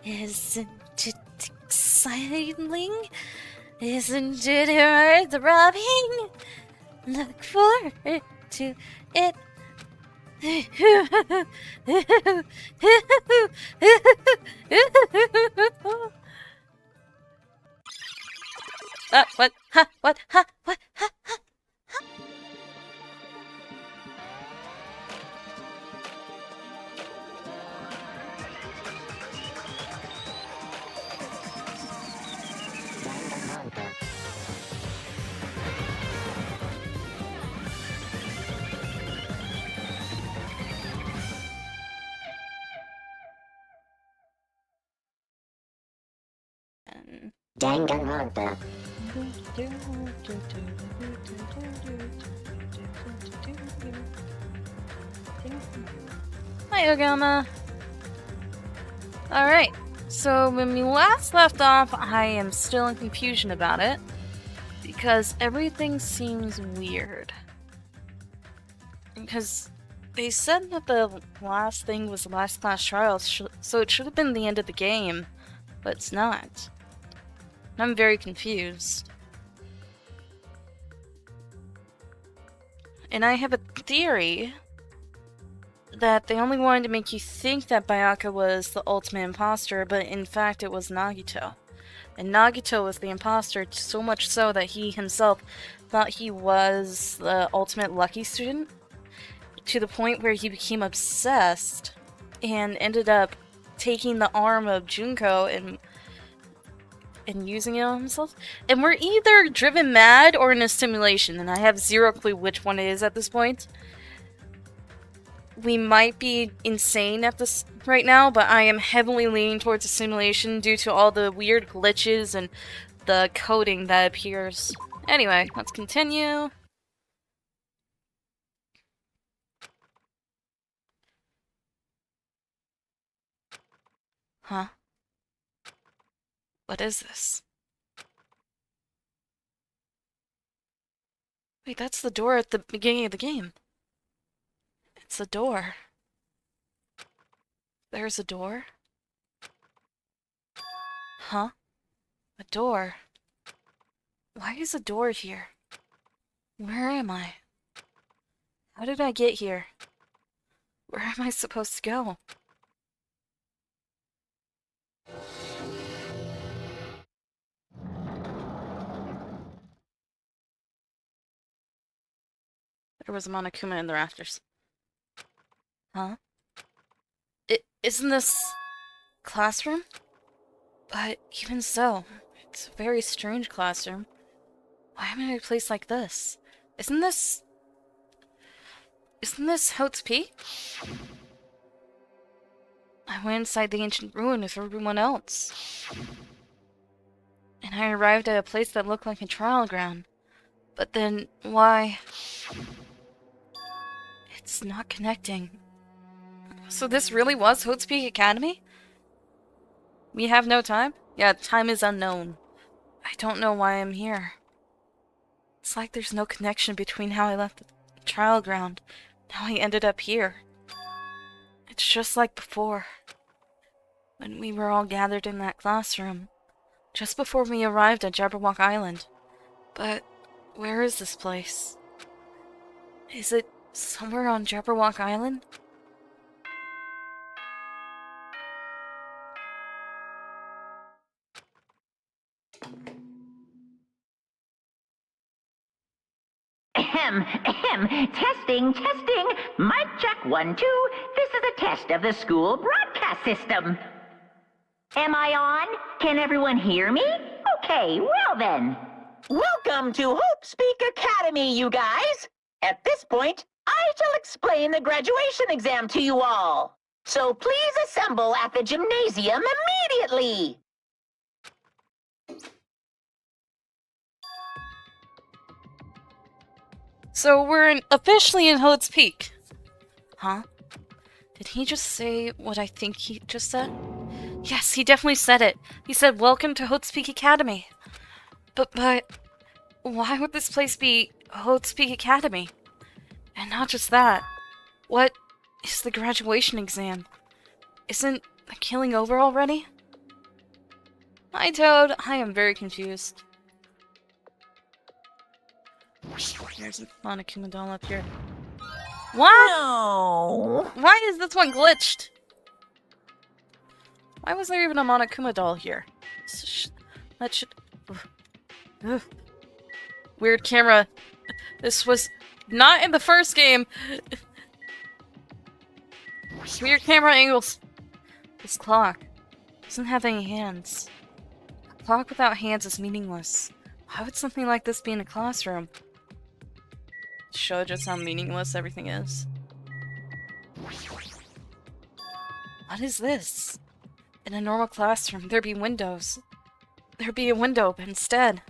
Isn't it exciting? Isn't it heart-throbbing? Look forward to it. What? Ha? What? Ha? What? Ha? Ha? Danganronpa. Hi, Ogama. Alright, so when we last left off, I am still in confusion about it, because everything seems weird. Because they said that the last thing was the last class trials, so it should have been the end of the game, but it's not. I'm very confused. And I have a theory that they only wanted to make you think that Bayaka was the ultimate imposter, but in fact it was Nagito. And Nagito was the imposter, so much so that he himself thought he was the ultimate lucky student, to the point where he became obsessed and ended up taking the arm of Junko and using it on himself. And we're either driven mad or in a simulation, and I have zero clue which one it is at this point. We might be insane at this right now, but I am heavily leaning towards a simulation due to all the weird glitches and the coding that appears. Anyway, let's continue. Huh? What is this? Wait, that's the door at the beginning of the game. It's a door. There's a door? Huh? A door? Why is a door here? Where am I? How did I get here? Where am I supposed to go? There was a Monokuma in the rafters. Huh? Isn't this classroom? But even so, it's a very strange classroom. Why am I in a place like this? Isn't this Hote's Peak? I went inside the ancient ruin with everyone else. And I arrived at a place that looked like a trial ground. But then, why? It's not connecting. So this really was Hote's Peak Academy? We have no time? Yeah, time is unknown. I don't know why I'm here. It's like there's no connection between how I left the trial ground and how I ended up here. It's just like before. When we were all gathered in that classroom. Just before we arrived at Jabberwock Island. But where is this place? Is it somewhere on Jabberwock Island? Ahem, ahem. Testing, testing. Mic check 1, 2. This is a test of the school broadcast system. Am I on? Can everyone hear me? Okay, well then. Welcome to Hope Speak Academy, you guys. At this point, I shall explain the graduation exam to you all. So please assemble at the gymnasium immediately. So we're officially in Hote's Peak. Huh? Did he just say what I think he just said? Yes, he definitely said it. He said, "Welcome to Hote's Peak Academy." But why would this place be Hote's Peak Academy? And not just that. What is the graduation exam? Isn't the killing over already? Hi, Toad. I am very confused. There's a Monokuma doll up here. What? No. Why is this one glitched? Why was there even a Monokuma doll here? That should... Ugh. Weird camera. This was not in the first game. Weird camera angles. This clock doesn't have any hands. A clock without hands is meaningless. Why would something like this be in a classroom? Show just how meaningless everything is. What is this? In a normal classroom, there'd be windows. There'd be a window, but instead,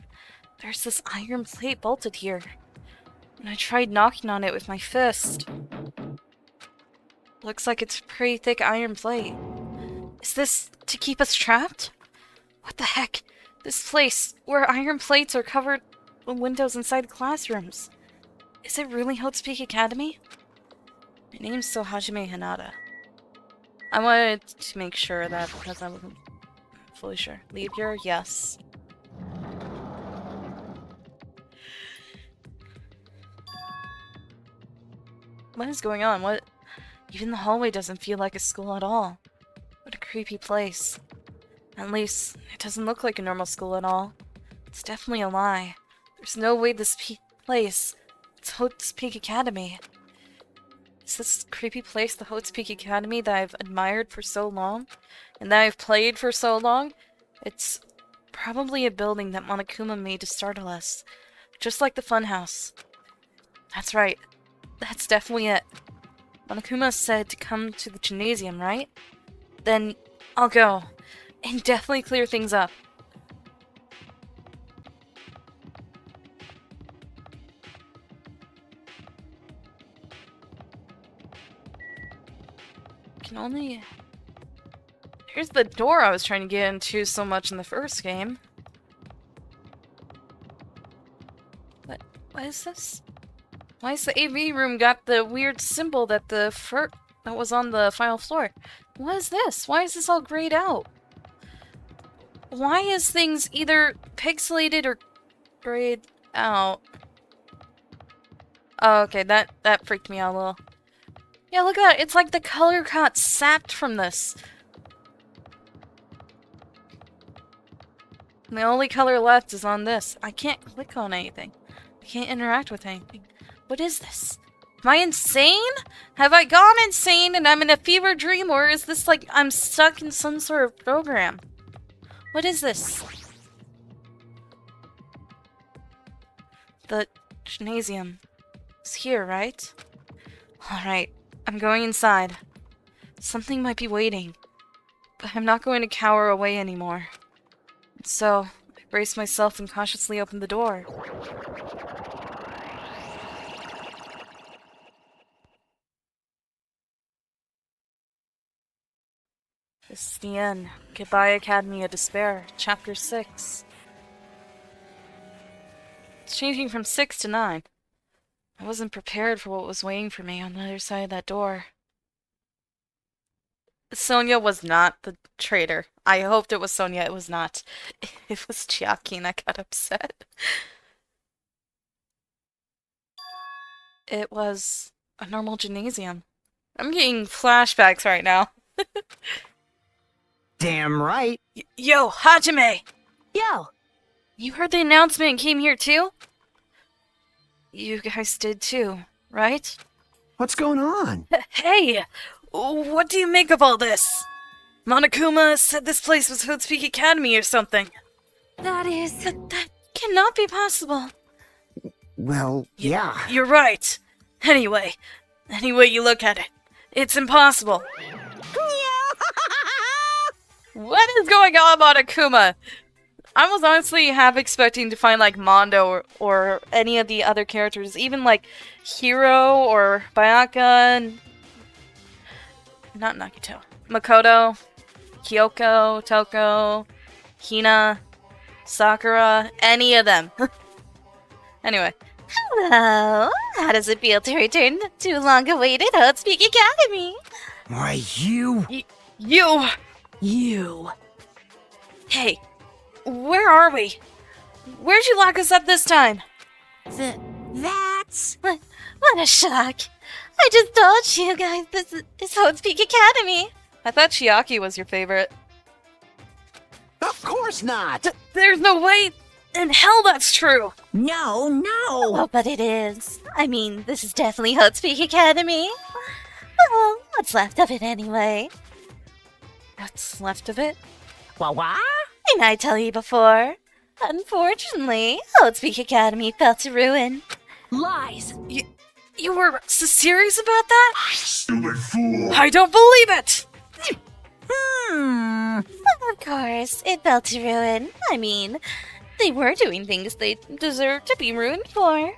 there's this iron plate bolted here. And I tried knocking on it with my fist. Looks like it's a pretty thick iron plate. Is this to keep us trapped? What the heck? This place, where iron plates are covered with windows inside classrooms. Is it really Hope's Peak Academy? My name's still Hajime Hinata. I wanted to make sure that because I wasn't fully sure. Leave here? Yes. What is going on? What? Even the hallway doesn't feel like a school at all. What a creepy place. At least, it doesn't look like a normal school at all. It's definitely a lie. There's no way this place... It's Hope's Peak Academy. Is this creepy place the Hope's Peak Academy that I've admired for so long? And that I've played for so long? It's probably a building that Monokuma made to startle us. Just like the funhouse. That's right. That's definitely it. Monokuma said to come to the gymnasium, right? Then I'll go. And definitely clear things up. Can only... Here's the door I was trying to get into so much in the first game. What is this? Why is the AV room got the weird symbol that that was on the final floor? What is this? Why is this all grayed out? Why is things either pixelated or grayed out? Oh, okay, that freaked me out a little. Yeah, look at that. It's like the color got sapped from this. And the only color left is on this. I can't click on anything. I can't interact with anything. What is this? Am I insane? Have I gone insane and I'm in a fever dream, or is this like I'm stuck in some sort of program? What is this? The gymnasium. It's here, right? Alright, I'm going inside. Something might be waiting. But I'm not going to cower away anymore. So, I brace myself and cautiously open the door. This is the end. Goodbye, Academy of Despair. Chapter 6. It's changing from 6 to 9. I wasn't prepared for what was waiting for me on the other side of that door. Sonia was not the traitor. I hoped it was Sonia. It was not. It was Chiaki and I got upset. It was a normal gymnasium. I'm getting flashbacks right now. Damn right. Yo, Hajime! Yo, You heard the announcement and came here too? You guys did too, right? What's going on? Hey! What do you make of all this? Monokuma said this place was Hope's Peak Academy or something. that is... That cannot be possible. Well, yeah. You're right. Anyway, any way you look at it, it's impossible. What is going on, Monokuma? I was honestly half expecting to find like Mondo or any of the other characters, even like Hiro or Bayaka and... Not Nagito. Makoto, Kyoko, Toko, Hina, Sakura, any of them. Anyway. Hello. How does it feel to return to long-awaited Hope's Peak Academy? Why, you... You! You. Hey, Where are we? Where'd you lock us up this time? That's... What a shock. I just told you guys this is Hope's Peak Academy. I thought Chiaki was your favorite. Of course not. There's no way in hell that's true. No. Oh, but it is. I mean, this is definitely Hope's Peak Academy. Well, what's left of it anyway? What's left of it? What? Didn't I tell you before? Unfortunately, Hope's Peak Academy fell to ruin. Lies. You were serious about that? Stupid fool! I don't believe it! Of course, it fell to ruin. I mean, they were doing things they deserved to be ruined for.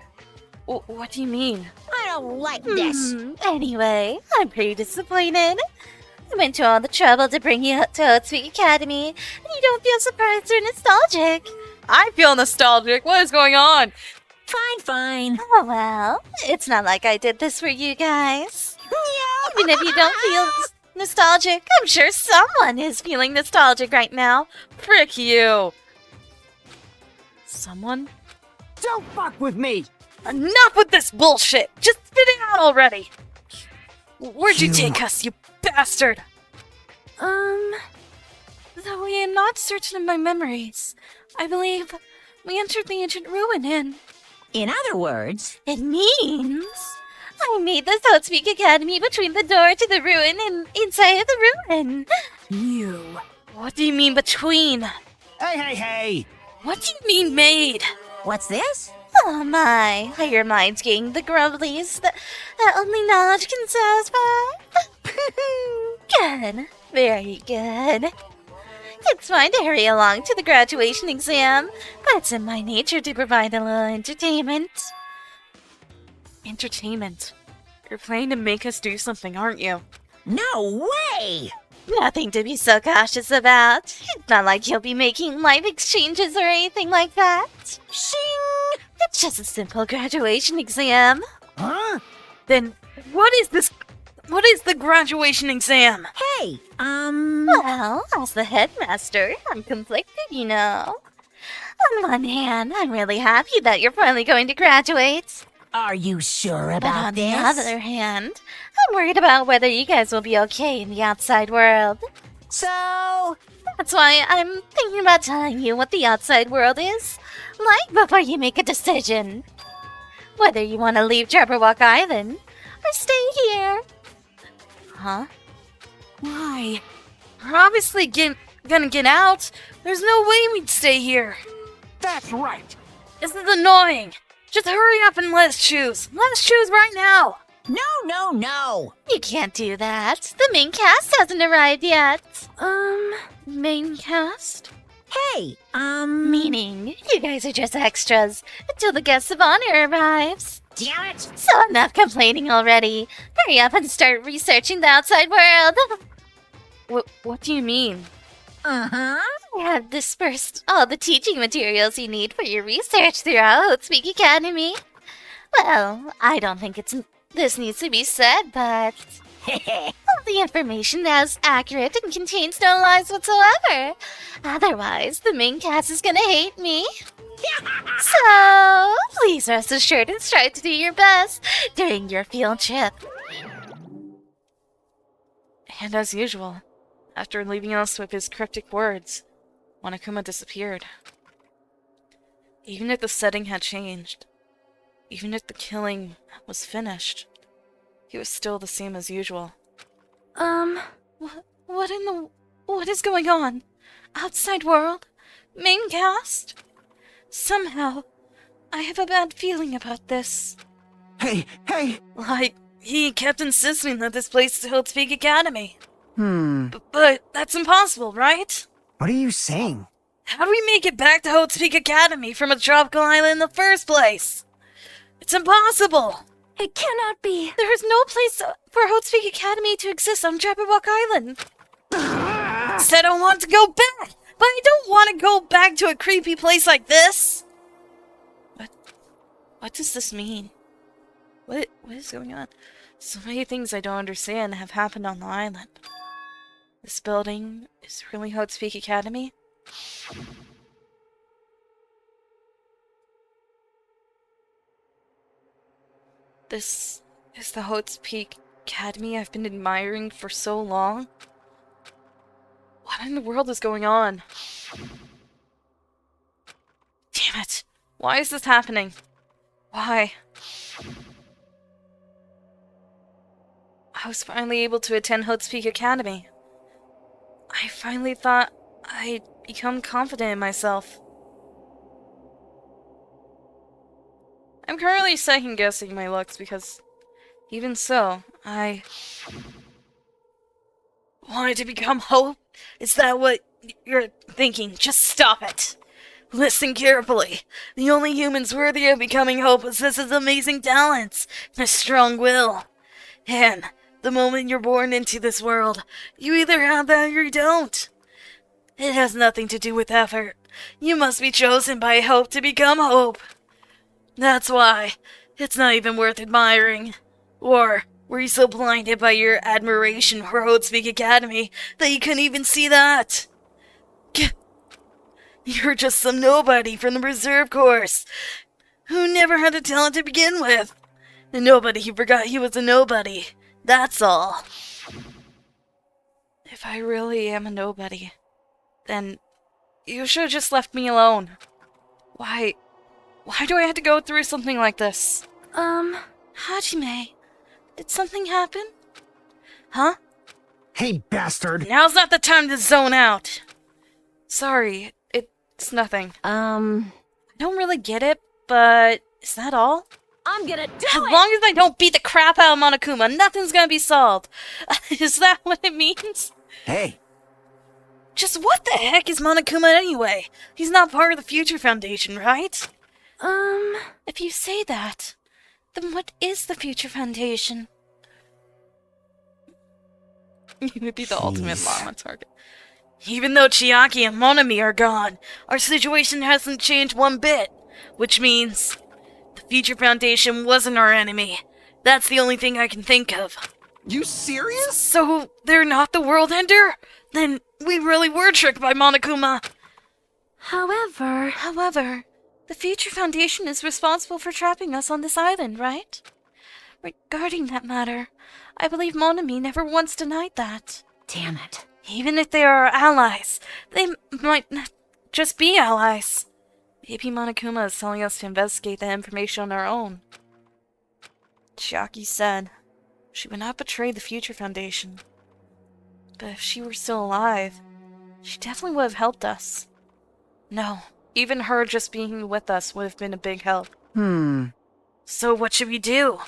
What do you mean? I don't like this. Anyway, I'm pretty disappointed. I went to all the trouble to bring you up to Hope's Peak Academy, and you don't feel surprised or nostalgic. I feel nostalgic. What is going on? Fine. Oh well, it's not like I did this for you guys. Even if you don't feel nostalgic, I'm sure someone is feeling nostalgic right now. Frick you! Someone? Don't fuck with me. Enough with this bullshit! Just spit it out already! Where'd you You- take us, you bastard? Though I am not certain of my memories, I believe we entered the ancient ruin in. In other words, It means I made this Hope's Peak Academy between the door to the ruin and inside of the ruin. You. What do you mean between? Hey. What do you mean made? what's this? Oh my, are your minds getting the grumblies that only knowledge can satisfy? Good, very good. It's fine to hurry along to the graduation exam, but it's in my nature to provide a little entertainment. Entertainment. You're planning to make us do something, aren't you? No way! Nothing to be so cautious about. It's not like you'll be making life exchanges or anything like that. Shing! It's just a simple graduation exam. Huh? Then what is this? What is the graduation exam? Hey, Well, as the headmaster, I'm conflicted, you know. On one hand, I'm really happy that you're finally going to graduate. are you sure But about on this? the other hand, I'm worried about whether you guys will be okay in the outside world. So, That's why I'm thinking about telling you what the outside world is like before you make a decision. Whether you want to leave Jabberwock Island or stay here. Huh? Why? We're obviously gonna get out. There's no way we'd stay here. That's right. This is annoying. Just hurry up and let us choose. Let us choose right now. no. You can't do that. The main cast hasn't arrived yet. Main cast? Hey, Meaning, you guys are just extras until the guest of honor arrives. damn it! So enough complaining already. Hurry up and start researching the outside world. What do you mean? Uh-huh. I have dispersed all the teaching materials you need for your research throughout Hope's Peak Academy. Well, I don't think this needs to be said, but all the information now is accurate and contains no lies whatsoever. Otherwise, the main cast is gonna hate me. So, please rest assured and strive to do your best during your field trip. And as usual, after leaving us with his cryptic words, Monokuma disappeared. Even if the setting had changed, even if the killing was finished, he was still the same as usual. What is going on? Outside world? Main cast? Somehow, I have a bad feeling about this. Hey. Like, he kept insisting that this place is Hope's Peak Academy. Hmm. But that's impossible, right? What are you saying? How do we make it back to Hope's Peak Academy from a tropical island in the first place? It's impossible! It cannot be. There is no place for Hope's Peak Academy to exist on Jabberwock Island. Said I want to go back, but I don't want to go back to a creepy place like this. What does this mean? What is going on? So many things I don't understand have happened on the island. This building is really Hope's Peak Academy? This is the Hote's Peak Academy I've been admiring for so long? What in the world is going on? Damn it! Why is this happening? Why? I was finally able to attend Hote's Peak Academy. I finally thought I'd become confident in myself. I'm currently second-guessing my looks because, even so, I wanted to become Hope? Is that what you're thinking? Just stop it! Listen carefully. The only humans worthy of becoming Hope possesses amazing talents and a strong will. And the moment you're born into this world, you either have that or you don't. It has nothing to do with effort. You must be chosen by Hope to become Hope. That's why it's not even worth admiring. Or were you so blinded by your admiration for Hope's Peak Academy that you couldn't even see that? You're just some nobody from the reserve course who never had a talent to begin with. A nobody who forgot he was a nobody. That's all. If I really am a nobody, then you should have just left me alone. Why do I have to go through something like this? Hajime, did something happen? Huh? Hey, bastard! Now's not the time to zone out. Sorry, it's nothing. I don't really get it, but is that all? I'm gonna do As it! long as I don't beat the crap out of Monokuma, nothing's gonna be solved. Is that what it means? Hey, Just what the heck is Monokuma anyway? He's not part of the Future Foundation, right? If you say that, then what is the Future Foundation? You would be the ultimate Jeez. llama target. Even though Chiaki and Monami are gone, our situation hasn't changed one bit. Which means the Future Foundation wasn't our enemy. That's the only thing I can think of. you serious? So they're not the World Ender? Then we really were tricked by Monokuma. However, the Future Foundation is responsible for trapping us on this island, right? Regarding that matter, I believe Monami never once denied that. Damn it. Even if they are our allies, they might not just be allies. Maybe Monokuma is telling us to investigate the information on our own. Chiaki said she would not betray the Future Foundation. But if she were still alive, she definitely would have helped us. No, even her just being with us would have been a big help. So what should we do?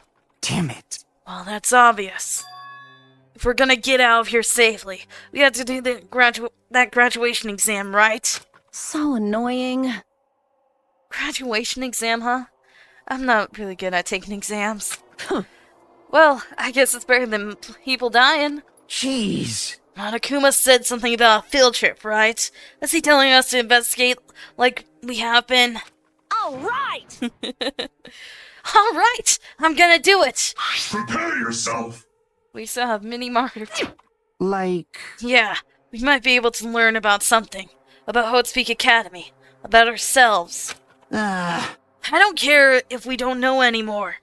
Damn it. Well, that's obvious. If we're gonna get out of here safely, we have to do that graduation exam, right? So annoying. Graduation exam, huh? I'm not really good at taking exams. Well, I guess it's better than people dying. Jeez. Monokuma said something about a field trip, right? Is he telling us to investigate like we have been? All right! Alright, I'm gonna do it! Prepare yourself! We still have mini martyrs. Like, Yeah, we might be able to learn about something. About Hote's Peak Academy. About ourselves. I don't care if we don't know anymore.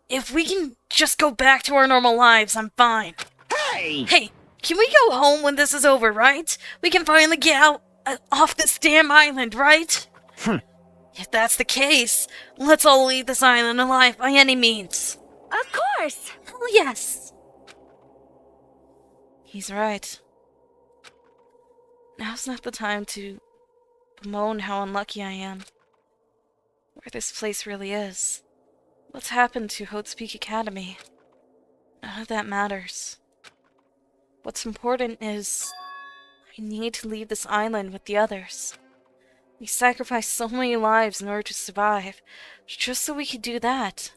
If we can just go back to our normal lives, I'm fine. hey! Hey, can we go home when this is over, right? We can finally get out off this damn island, right? If that's the case, let's all leave this island alive by any means. Of course! Oh, yes. He's right. Now's not the time to bemoan how unlucky I am. Where this place really is. What's happened to Hote's Peak Academy? None of that matters. What's important is I need to leave this island with the others. We sacrificed so many lives in order to survive, just so we could do that.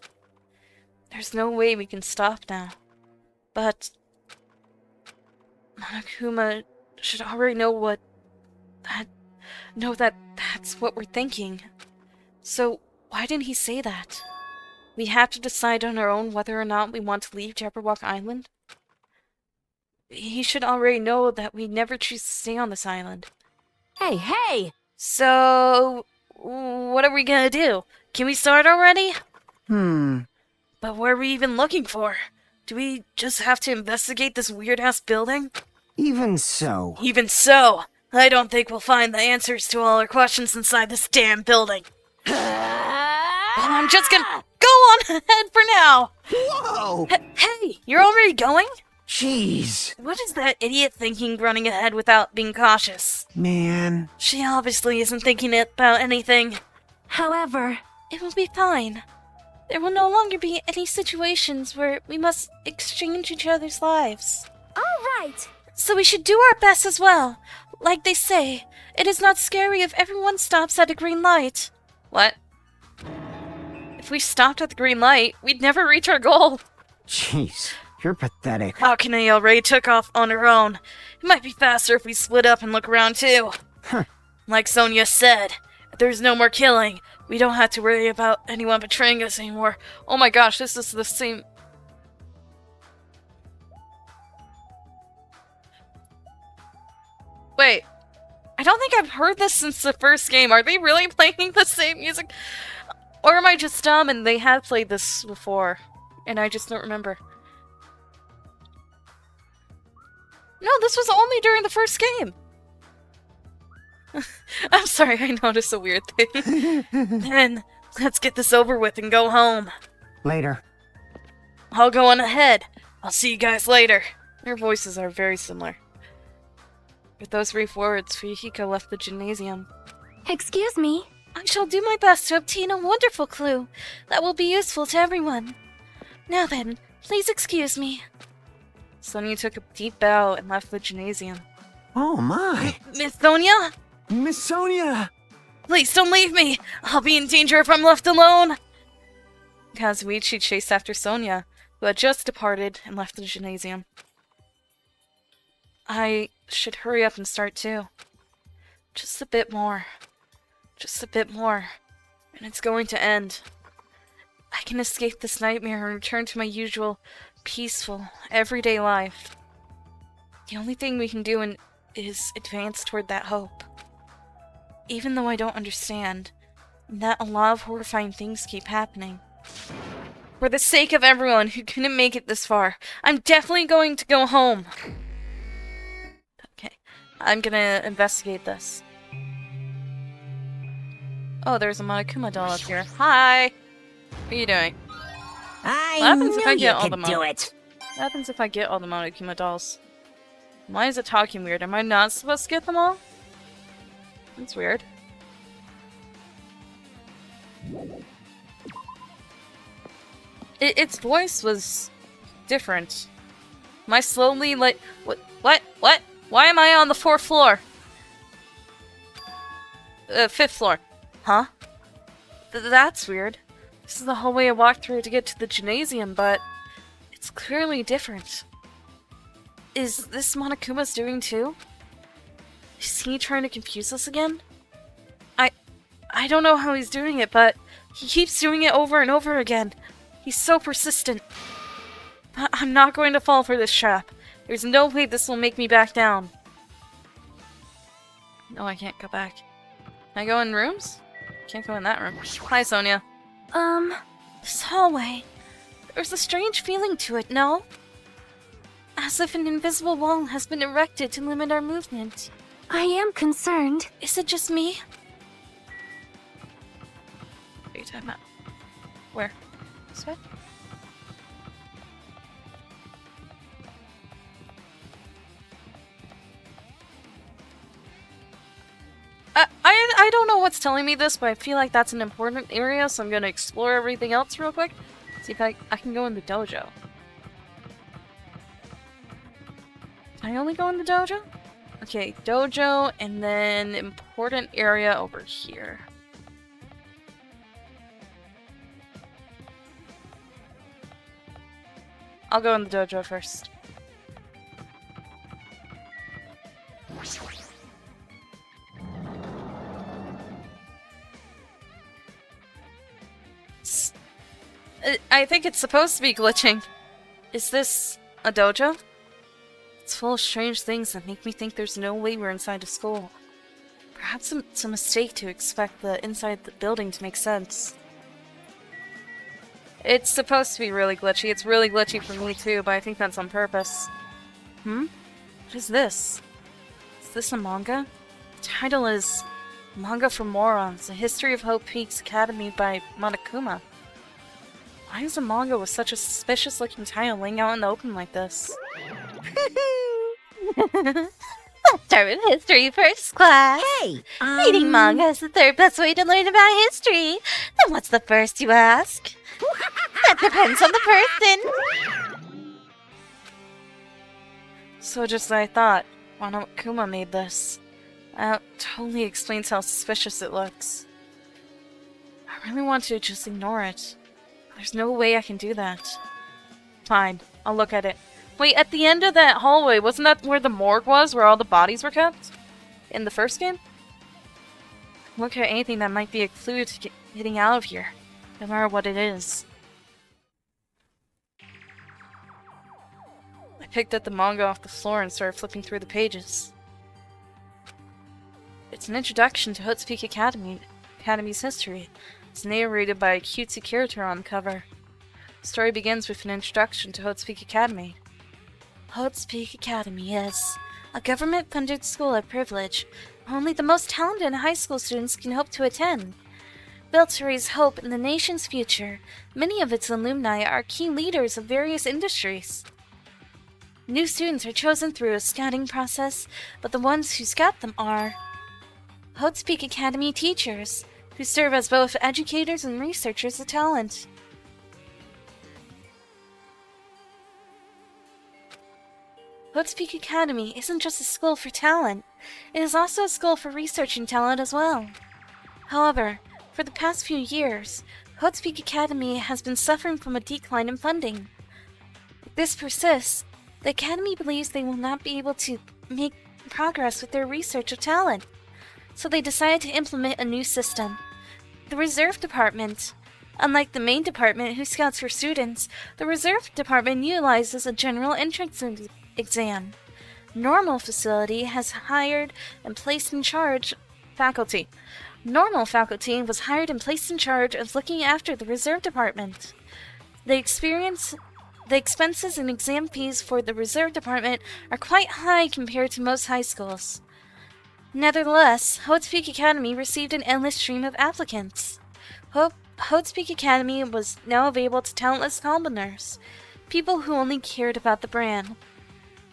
There's no way we can stop now. But Monokuma should already know that that's what we're thinking. So why didn't he say that? We have to decide on our own whether or not we want to leave Jabberwock Island? He should already know that we never choose to stay on this island. Hey! So, what are we gonna do? Can we start already? But what are we even looking for? Do we just have to investigate this weird-ass building? Even so. Even so, I don't think we'll find the answers to all our questions inside this damn building. I'm just gonna go on ahead for now. Whoa! Hey, you're already going? Jeez. What is that idiot thinking running ahead without being cautious? Man. She obviously isn't thinking about anything. However, It will be fine. There will no longer be any situations where we must exchange each other's lives. all right. So we should do our best as well. Like they say, it is not scary if everyone stops at a green light. What? If we stopped at the green light, we'd never reach our goal. Jeez. You're pathetic. How can I already took off on her own? It might be faster if we split up and look around too. Huh. Like Sonia said, if there's no more killing, we don't have to worry about anyone betraying us anymore. Oh my gosh, this is the same... Wait, I don't think I've heard this since the first game. Are they really playing the same music? Or am I just dumb and they have played this before, and I just don't remember? No, this was only during the first game. I'm sorry, I noticed a weird thing. Then, let's get this over with and go home. Later. I'll go on ahead. I'll see you guys later. Their voices are very similar. With those brief words, Fuyuhiko left the gymnasium. Excuse me. I shall do my best to obtain a wonderful clue that will be useful to everyone. Now then, please excuse me. Sonia took a deep bow and left the gymnasium. Oh my. Miss Sonia? Miss Sonia! Please don't leave me! I'll be in danger if I'm left alone! Kazuichi chased after Sonia, who had just departed and left the gymnasium. I should hurry up and start too. Just a bit more. Just a bit more. And it's going to end. I can escape this nightmare and return to my usual, peaceful, everyday life. The only thing we can do is advance toward that hope. Even though I don't understand, that a lot of horrifying things keep happening. For the sake of everyone who couldn't make it this far, I'm definitely going to go home. Okay, I'm gonna investigate this. Oh, there's a Monokuma doll up here. Hi! What are you doing? I What happens knew if I you get all could the do it. What happens if I get all the Monokuma dolls? Why is it talking weird? Am I not supposed to get them all? That's weird. Its voice was different. Am I slowly like... What? Why am I on the 4th floor? 5th floor. Huh? That's weird. This is the hallway I walked through to get to the gymnasium, but... it's clearly different. Is this Monokuma's doing too? Is he trying to confuse us again? I don't know how he's doing it, but he keeps doing it over and over again. He's so persistent. But I'm not going to fall for this trap. There's no way this will make me back down. No, I can't go back. Can I go in rooms? Can't go in that room. Hi, Sonia. This hallway. There's a strange feeling to it, no? As if an invisible wall has been erected to limit our movement. I am concerned. Is it just me? What are you talking about? Where? This way? I don't know what's telling me this, but I feel like that's an important area, so I'm gonna explore everything else real quick. See if I can go in the dojo. Can I only go in the dojo? Okay, dojo, and then important area over here. I'll go in the dojo first. I think it's supposed to be glitching. Is this a dojo? It's full of strange things that make me think there's no way we're inside a school. Perhaps it's a mistake to expect the inside of the building to make sense. It's supposed to be really glitchy. It's really glitchy for me too, but I think that's on purpose. What is this? Is this a manga? The title is Manga for Morons, A History of Hope Peaks Academy by Monokuma. Why is a manga with such a suspicious looking title laying out in the open like this? Let's start with history first, class. Hey, Reading manga is the third best way to learn about history. Then what's the first, you ask? That depends on the person. So just as I thought, Monokuma made this. That totally explains how suspicious it looks. I really want to just ignore it. There's no way I can do that. Fine, I'll look at it. Wait, at the end of that hallway, wasn't that where the morgue was, where all the bodies were kept? In the first game? Look at anything that might be a clue to getting out of here, no matter what it is. I picked up the manga off the floor and started flipping through the pages. It's an introduction to Hope's Peak Academy's history. It's narrated by a cutesy character on the cover. The story begins with an introduction to Hope's Peak Academy. Hope's Peak Academy is a government-funded school of privilege. Only the most talented high school students can hope to attend. Built to raise hope in the nation's future, many of its alumni are key leaders of various industries. New students are chosen through a scouting process, but the ones who scout them are Hope's Peak Academy teachers, who serve as both educators and researchers of talent. Hope's Peak Academy isn't just a school for talent, it is also a school for researching talent as well. However, for the past few years, Hope's Peak Academy has been suffering from a decline in funding. If this persists, the Academy believes they will not be able to make progress with their research of talent, so they decided to implement a new system. The Reserve Department. Unlike the main department who scouts for students, the Reserve Department utilizes a general entrance exam. Normal facility has hired and placed in charge faculty. Normal faculty was hired and placed in charge of looking after the Reserve Department. The expenses and exam fees for the Reserve Department are quite high compared to most high schools. Nevertheless, Hope's Peak Academy received an endless stream of applicants. Hope's Peak Academy was now available to talentless commoners, people who only cared about the brand.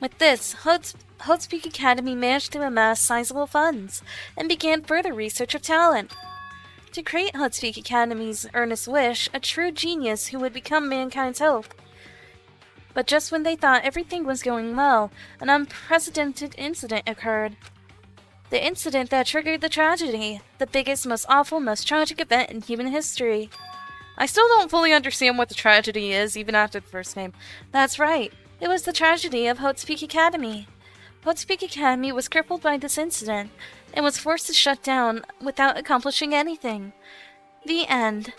With this, Hope's Peak Academy managed to amass sizable funds and began further research of talent. To create Hope's Peak Academy's earnest wish, a true genius who would become mankind's hope. But just when they thought everything was going well, an unprecedented incident occurred. The incident that triggered the tragedy, the biggest, most awful, most tragic event in human history. I still don't fully understand what the tragedy is, even after the first name. That's right, it was the tragedy of Hope's Peak Academy. Hope's Peak Academy was crippled by this incident, and was forced to shut down without accomplishing anything. The end.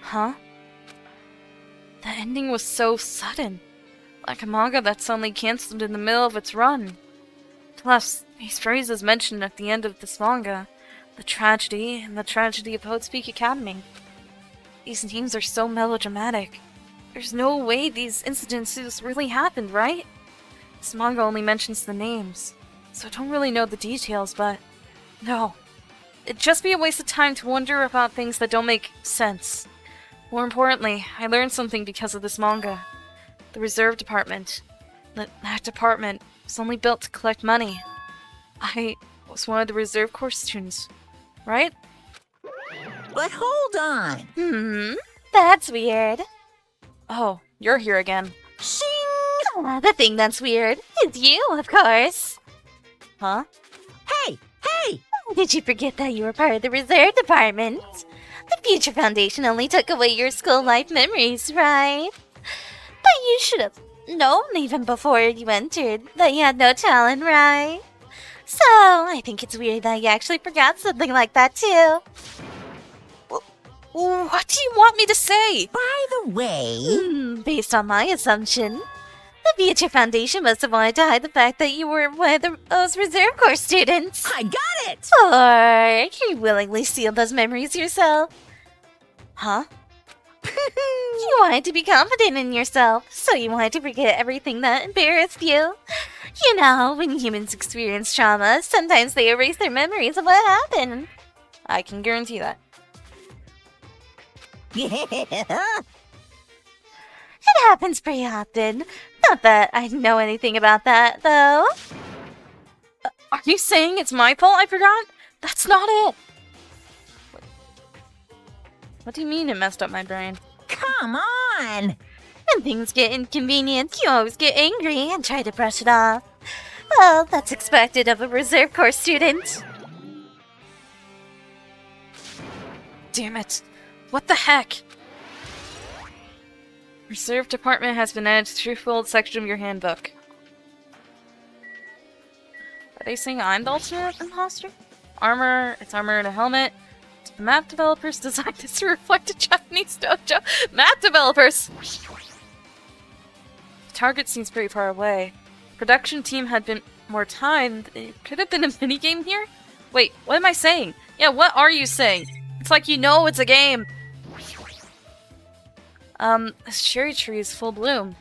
Huh? The ending was so sudden. Like a manga that suddenly cancelled in the middle of its run. Plus, these phrases mentioned at the end of this manga, the tragedy and the tragedy of Hope's Peak Academy. These names are so melodramatic. There's no way these incidences really happened, right? This manga only mentions the names, so I don't really know the details, but no. It'd just be a waste of time to wonder about things that don't make sense. More importantly, I learned something because of this manga. The Reserve Department. That department was only built to collect money. I was one of the Reserve Corps students, right? But hold on. That's weird. Oh, you're here again. Shing! The thing that's weird is you, of course. Huh? Hey! Did you forget that you were part of the Reserve Department? The Future Foundation only took away your school life memories, right? But you should have known even before you entered that you had no talent, right? So, I think it's weird that you actually forgot something like that, too. What do you want me to say? By the way... Based on my assumption, The Future Foundation must have wanted to hide the fact that you were one of those Reserve Corps students. I got it! Or you willingly sealed those memories yourself. Huh? You wanted to be confident in yourself, so you wanted to forget everything that embarrassed you. You know, when humans experience trauma, sometimes they erase their memories of what happened. I can guarantee that. It happens pretty often. Not that I know anything about that, though. Are you saying it's my fault I forgot? That's not it! What do you mean it messed up my brain? Come on! When things get inconvenient, you always get angry and try to brush it off. Well, that's expected of a Reserve Corps student. Damn it. What the heck? Reserve department has been added to the truthful section of your handbook. Are they saying I'm the ultimate imposter? Armor, it's armor and a helmet. The map developers designed this to reflect a Japanese dojo. Map developers! The target seems pretty far away. Production team had been more time. It could have been a minigame here? Wait, what am I saying? Yeah, what are you saying? It's like you know it's a game! This cherry tree is full bloom.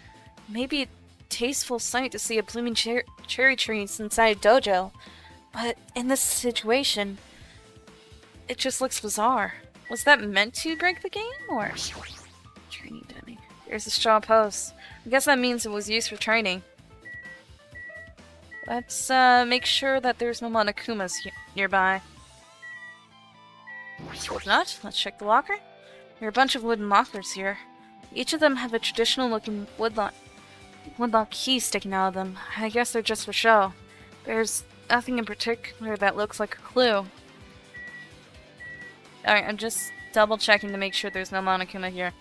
Maybe a tasteful sight to see a blooming cherry tree inside a dojo. But in this situation, it just looks bizarre. Was that meant to break the game, or? Training dummy. There's a straw post. I guess that means it was used for training. Let's, make sure that there's no Monokumas nearby. If not, let's check the locker. There are a bunch of wooden lockers here. Each of them have a traditional-looking woodlock key sticking out of them. I guess they're just for show. There's nothing in particular that looks like a clue. Alright, I'm just double-checking to make sure there's no Monokuma here.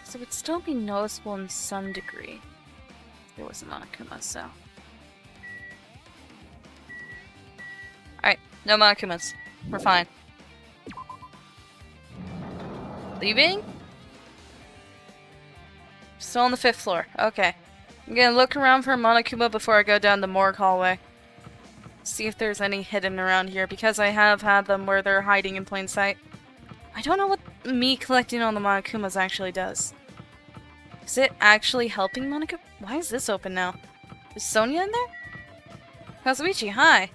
So it would still be noticeable in some degree. There was a Monokuma, so... Alright, no Monokumas. We're fine. Leaving? Still on the 5th floor. Okay. I'm gonna look around for a Monokuma before I go down the morgue hallway. See if there's any hidden around here, because I have had them where they're hiding in plain sight. I don't know what me collecting on the Monokumas actually does. Is it actually helping Monokuma? Why is this open now? Is Sonia in there? Kazuichi, hi!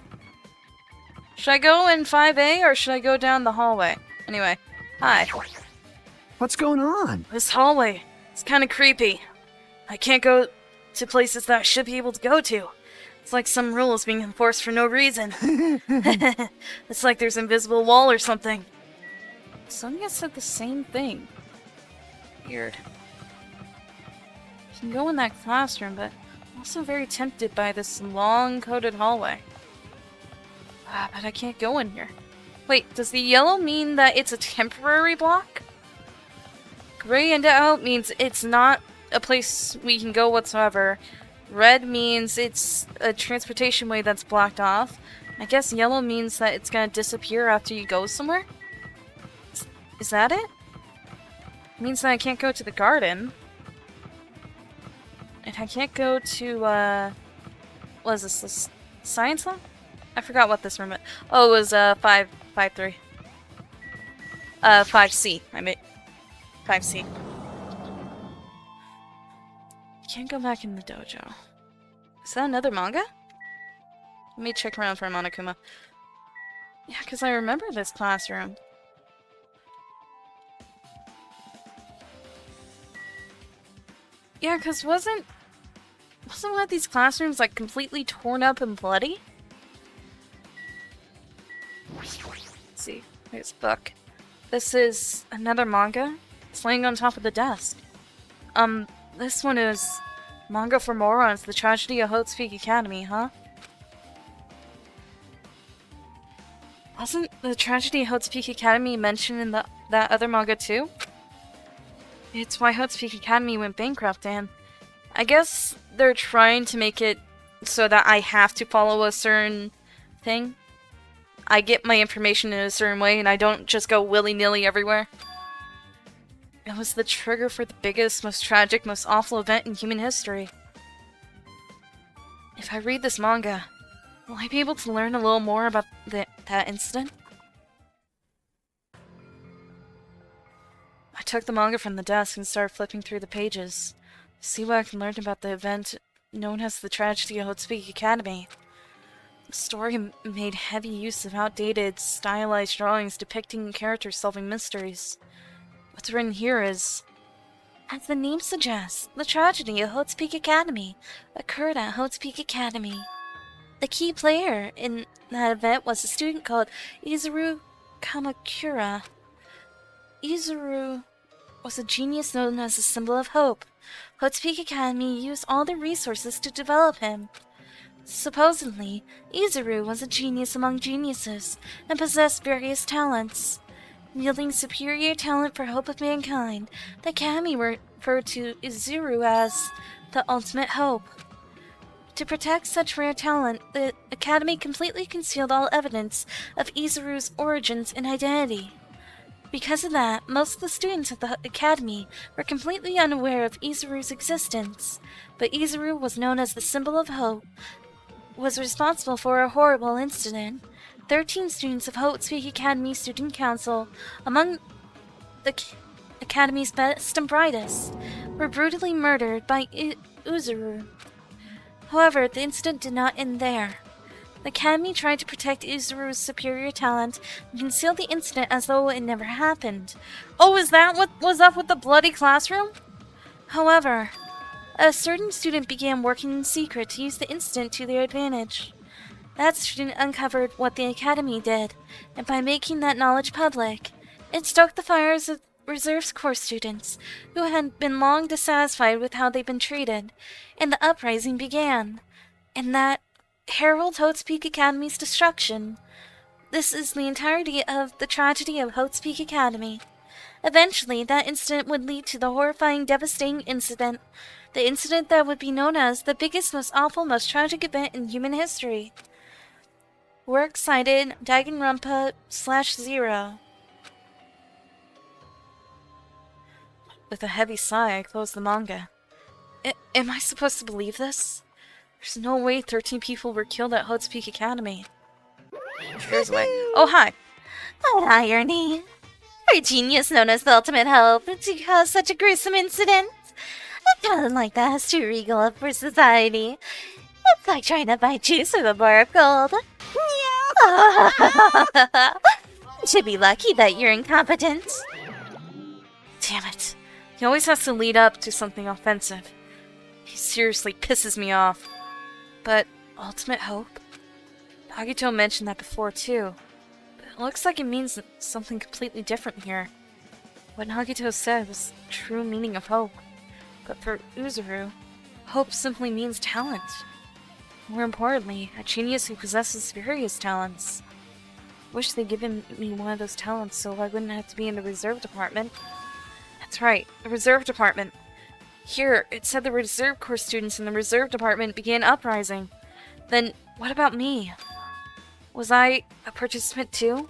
Should I go in 5A or should I go down the hallway? Anyway, hi. What's going on? This hallway, it's kind of creepy. I can't go to places that I should be able to go to. It's like some rule is being enforced for no reason. It's like there's an invisible wall or something. Sonia said the same thing. Weird. I can go in that classroom, but I'm also very tempted by this long, coded hallway. But I can't go in here. Wait, does the yellow mean that it's a temporary block? Gray and out means it's not a place we can go whatsoever. Red means it's a transportation way that's blocked off. I guess yellow means that it's gonna disappear after you go somewhere? Is that it? It means that I can't go to the garden. And I can't go to, what is this science lab? I forgot what this room is. Oh, it was, 5-3. 5C, I mean, 5C. Can't go back in the dojo. Is that another manga? Let me check around for a Monokuma. Yeah, because I remember this classroom. Yeah, because wasn't one of these classrooms, like, completely torn up and bloody? Let's see. There's a book. This is another manga. It's laying on top of the desk. This one is Manga for Morons, The Tragedy of Hope's Peak Academy, huh? Wasn't The Tragedy of Hope's Peak Academy mentioned in that other manga too? It's why Hope's Peak Academy went bankrupt, and I guess they're trying to make it so that I have to follow a certain thing. I get my information in a certain way, and I don't just go willy-nilly everywhere. It was the trigger for the biggest, most tragic, most awful event in human history. If I read this manga, will I be able to learn a little more about that incident? I took the manga from the desk and started flipping through the pages, to see what I can learn about the event known as the tragedy of Hotspeak Academy. The story made heavy use of outdated, stylized drawings depicting characters solving mysteries. What's written here is, as the name suggests, the tragedy of Hotspeak Academy occurred at Hotspeak Academy. The key player in that event was a student called Izuru Kamakura. Izuru was a genius known as a symbol of hope. Hotspeak Academy used all their resources to develop him. Supposedly, Izuru was a genius among geniuses and possessed various talents. Wielding superior talent for hope of mankind, the Academy referred to Izuru as the ultimate hope. To protect such rare talent, the Academy completely concealed all evidence of Izuru's origins and identity. Because of that, most of the students at the Academy were completely unaware of Izuru's existence, but Izuru was known as the symbol of hope, was responsible for a horrible incident. 13 students of Hotspeak Academy Student Council, among the Academy's best and brightest, were brutally murdered by Izuru. However, the incident did not end there. The Academy tried to protect Izuru's superior talent and conceal the incident as though it never happened. Oh, is that what was up with the bloody classroom? However, a certain student began working in secret to use the incident to their advantage. That student uncovered what the Academy did, and by making that knowledge public, it stoked the fires of Reserves Corps students who had been long dissatisfied with how they'd been treated, and the uprising began. And that heralded Hotspeak Academy's destruction. This is the entirety of the tragedy of Hotspeak Academy. Eventually, that incident would lead to the horrifying, devastating incident. The incident that would be known as the biggest, most awful, most tragic event in human history. We're excited. Danganronpa /0. With a heavy sigh, I closed the manga. Am I supposed to believe this? There's no way 13 people were killed at Hotspeak Academy. There's a way. Oh, hi! What irony! For a genius known as the ultimate hope to cause such a gruesome incident. A talent like that is too regal for society. It's like trying to buy juice with a bar of gold. You should be lucky that you're incompetent. Damn it. He always has to lead up to something offensive. He seriously pisses me off. But ultimate hope? Nagito mentioned that before too. But it looks like it means something completely different here. What Nagito said was the true meaning of hope. But for Uzuru, hope simply means talent. More importantly, a genius who possesses various talents. Wish they'd given me one of those talents so I wouldn't have to be in the reserve department. That's right, the reserve department. Here, it said the Reserve Corps students in the reserve department began uprising. Then, what about me? Was I a participant too?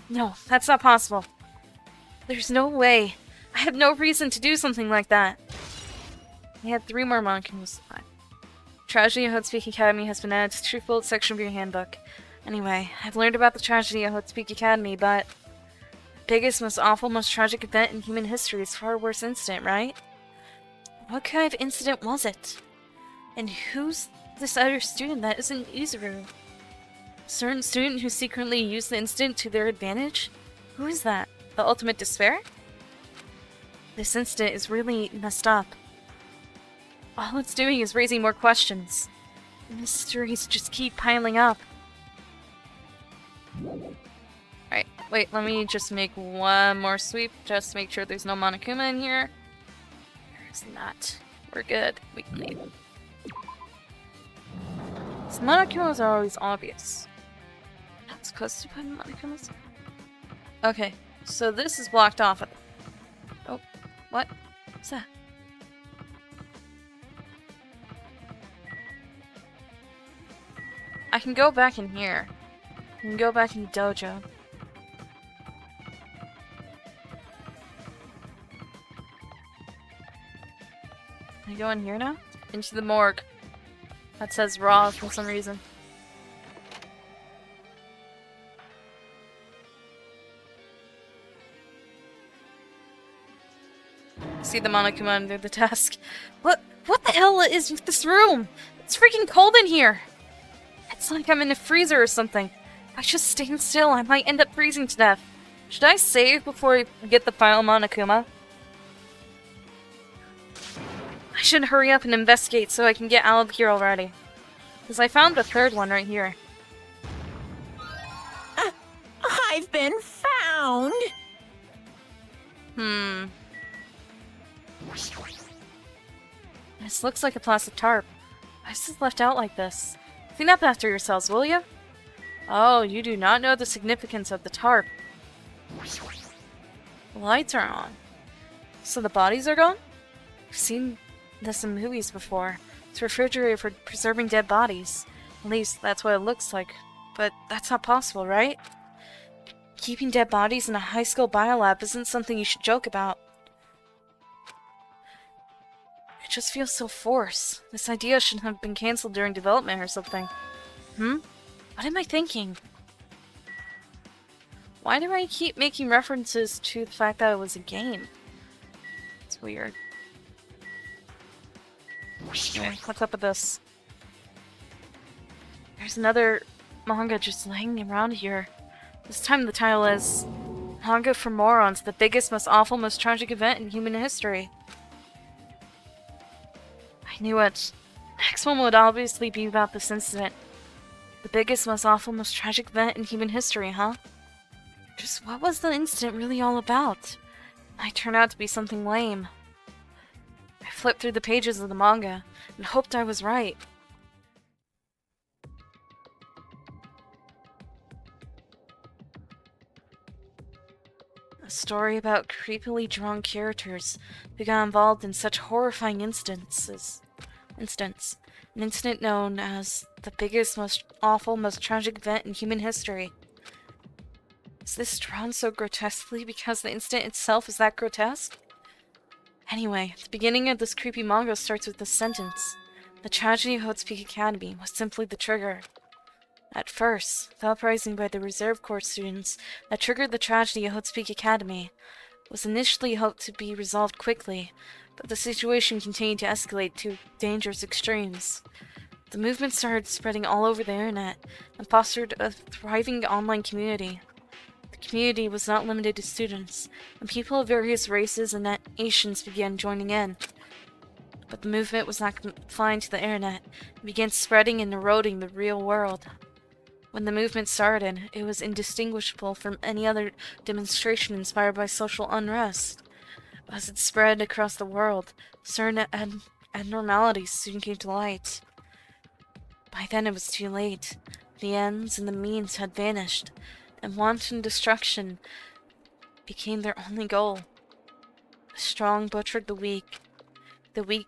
No, that's not possible. There's no way. I have no reason to do something like that. I had 3 more molecules. Tragedy of Hotspeak Academy has been added to the Truthful section of your handbook. Anyway, I've learned about the tragedy of Hotspeak Academy, but the biggest, most awful, most tragic event in human history is far worse incident, right? What kind of incident was it? And who's this other student that isn't Izuru? A certain student who secretly used the incident to their advantage? Who is that? The ultimate despair? This incident is really messed up. All it's doing is raising more questions. Mysteries just keep piling up. Alright, wait, let me just make one more sweep, just to make sure there's no Monokuma in here. There's not. We're good. We can leave. So Monokumas are always obvious. Not supposed to put Monokumas? Okay, so this is blocked off. Oh, what? What's that? I can go back in here. I can go back in the dojo. go in here now? Into the morgue. That says raw for some reason. See the Monokuma under the desk. What the hell is with this room? It's freaking cold in here! It's like I'm in a freezer or something. If I just stand still, I might end up freezing to death. Should I save before I get the final Monokuma? I should hurry up and investigate so I can get out of here already. Because I found the third one right here. I've been found! This looks like a plastic tarp. Why is this left out like this? Clean up after yourselves, will you? Oh, you do not know the significance of the tarp. The lights are on. So the bodies are gone? I've seen this in movies before. It's a refrigerator for preserving dead bodies. At least, that's what it looks like. But that's not possible, right? Keeping dead bodies in a high-school biolab isn't something you should joke about. It just feels so forced. This idea should have been cancelled during development or something. What am I thinking? Why do I keep making references to the fact that it was a game? It's weird. Anyway, what's up with this? There's another manga just laying around here. This time the title is Manga for Morons, the biggest, most awful, most tragic event in human history. I knew it. Next one would obviously be about this incident. The biggest, most awful, most tragic event in human history, huh? Just what was the incident really all about? It might turn out to be something lame. I flipped through the pages of the manga and hoped I was right. A story about creepily drawn characters who got involved in such horrifying incidents. An incident known as the biggest, most awful, most tragic event in human history. Is this drawn so grotesquely because the incident itself is that grotesque? Anyway, the beginning of this creepy manga starts with this sentence. The tragedy of Hope's Peak Academy was simply the trigger. At first, the uprising by the Reserve Corps students that triggered the tragedy of Hope's Peak Academy was initially hoped to be resolved quickly, but the situation continued to escalate to dangerous extremes. The movement started spreading all over the internet and fostered a thriving online community. The community was not limited to students, and people of various races and nations began joining in. But the movement was not confined to the internet. It began spreading and eroding the real world. When the movement started, it was indistinguishable from any other demonstration inspired by social unrest. As it spread across the world, certain abnormalities soon came to light. By then it was too late. The ends and the means had vanished, and wanton destruction became their only goal. The strong butchered the weak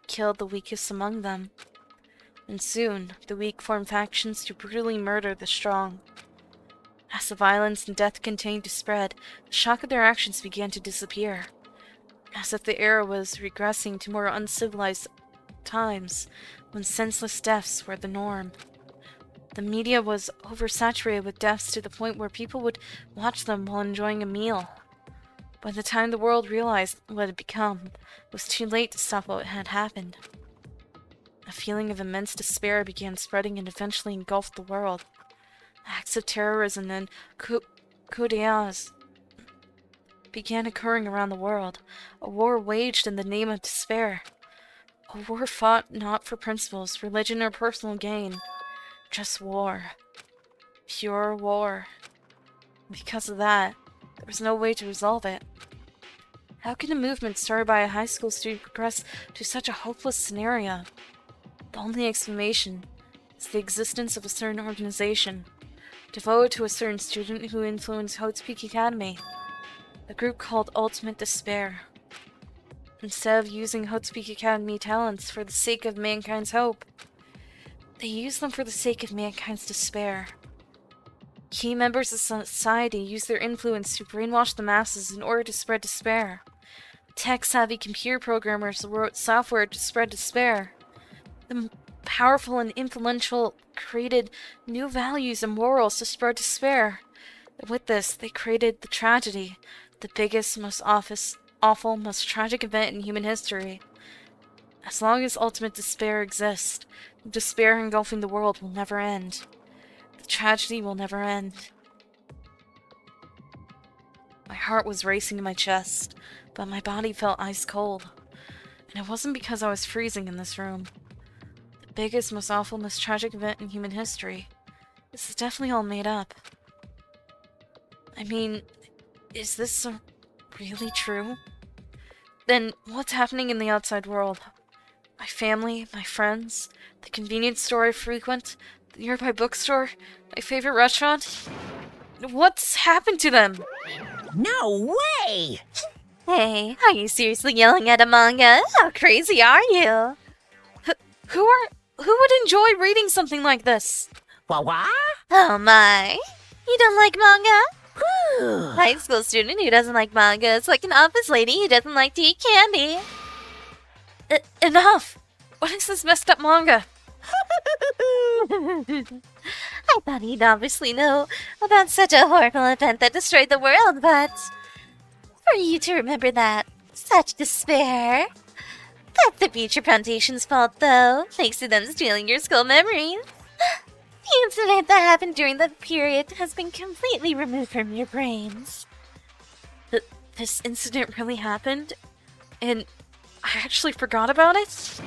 killed the weakest among them. And soon, the weak formed factions to brutally murder the strong. As the violence and death continued to spread, the shock of their actions began to disappear. As if the era was regressing to more uncivilized times, when senseless deaths were the norm. The media was oversaturated with deaths to the point where people would watch them while enjoying a meal. By the time the world realized what it had become, it was too late to stop what had happened. A feeling of immense despair began spreading and eventually engulfed the world. Acts of terrorism and coups d'etat began occurring around the world. A war waged in the name of despair. A war fought not for principles, religion, or personal gain. Just war. Pure war. Because of that, there was no way to resolve it. How can a movement started by a high school student progress to such a hopeless scenario? The only explanation is the existence of a certain organization, devoted to a certain student who influenced Hope's Peak Academy, a group called Ultimate Despair. Instead of using Hope's Peak Academy talents for the sake of mankind's hope, they use them for the sake of mankind's despair. Key members of society use their influence to brainwash the masses in order to spread despair. Tech-savvy computer programmers wrote software to spread despair. The powerful and influential created new values and morals to spread despair. And with this, they created the tragedy, the biggest, most awful, most tragic event in human history. As long as ultimate despair exists, the despair engulfing the world will never end. The tragedy will never end. My heart was racing in my chest, but my body felt ice cold. And it wasn't because I was freezing in this room. The biggest, most awful, most tragic event in human history. This is definitely all made up. I mean, is this really true? Then what's happening in the outside world? My family, my friends, the convenience store I frequent, the nearby bookstore, my favorite restaurant? What's happened to them? No way! Hey, are you seriously yelling at a manga? How crazy are you? Who would enjoy reading something like this? What? Oh my. You don't like manga? Whew. High school student who doesn't like manga is like an office lady who doesn't like to eat candy. Enough! What is this messed up manga? I thought he'd obviously know about such a horrible event that destroyed the world, but for you to remember that, such despair. That's the Future Foundation's fault, though, thanks to them stealing your school memories. The incident that happened during that period has been completely removed from your brains. This incident really happened? And I actually forgot about it?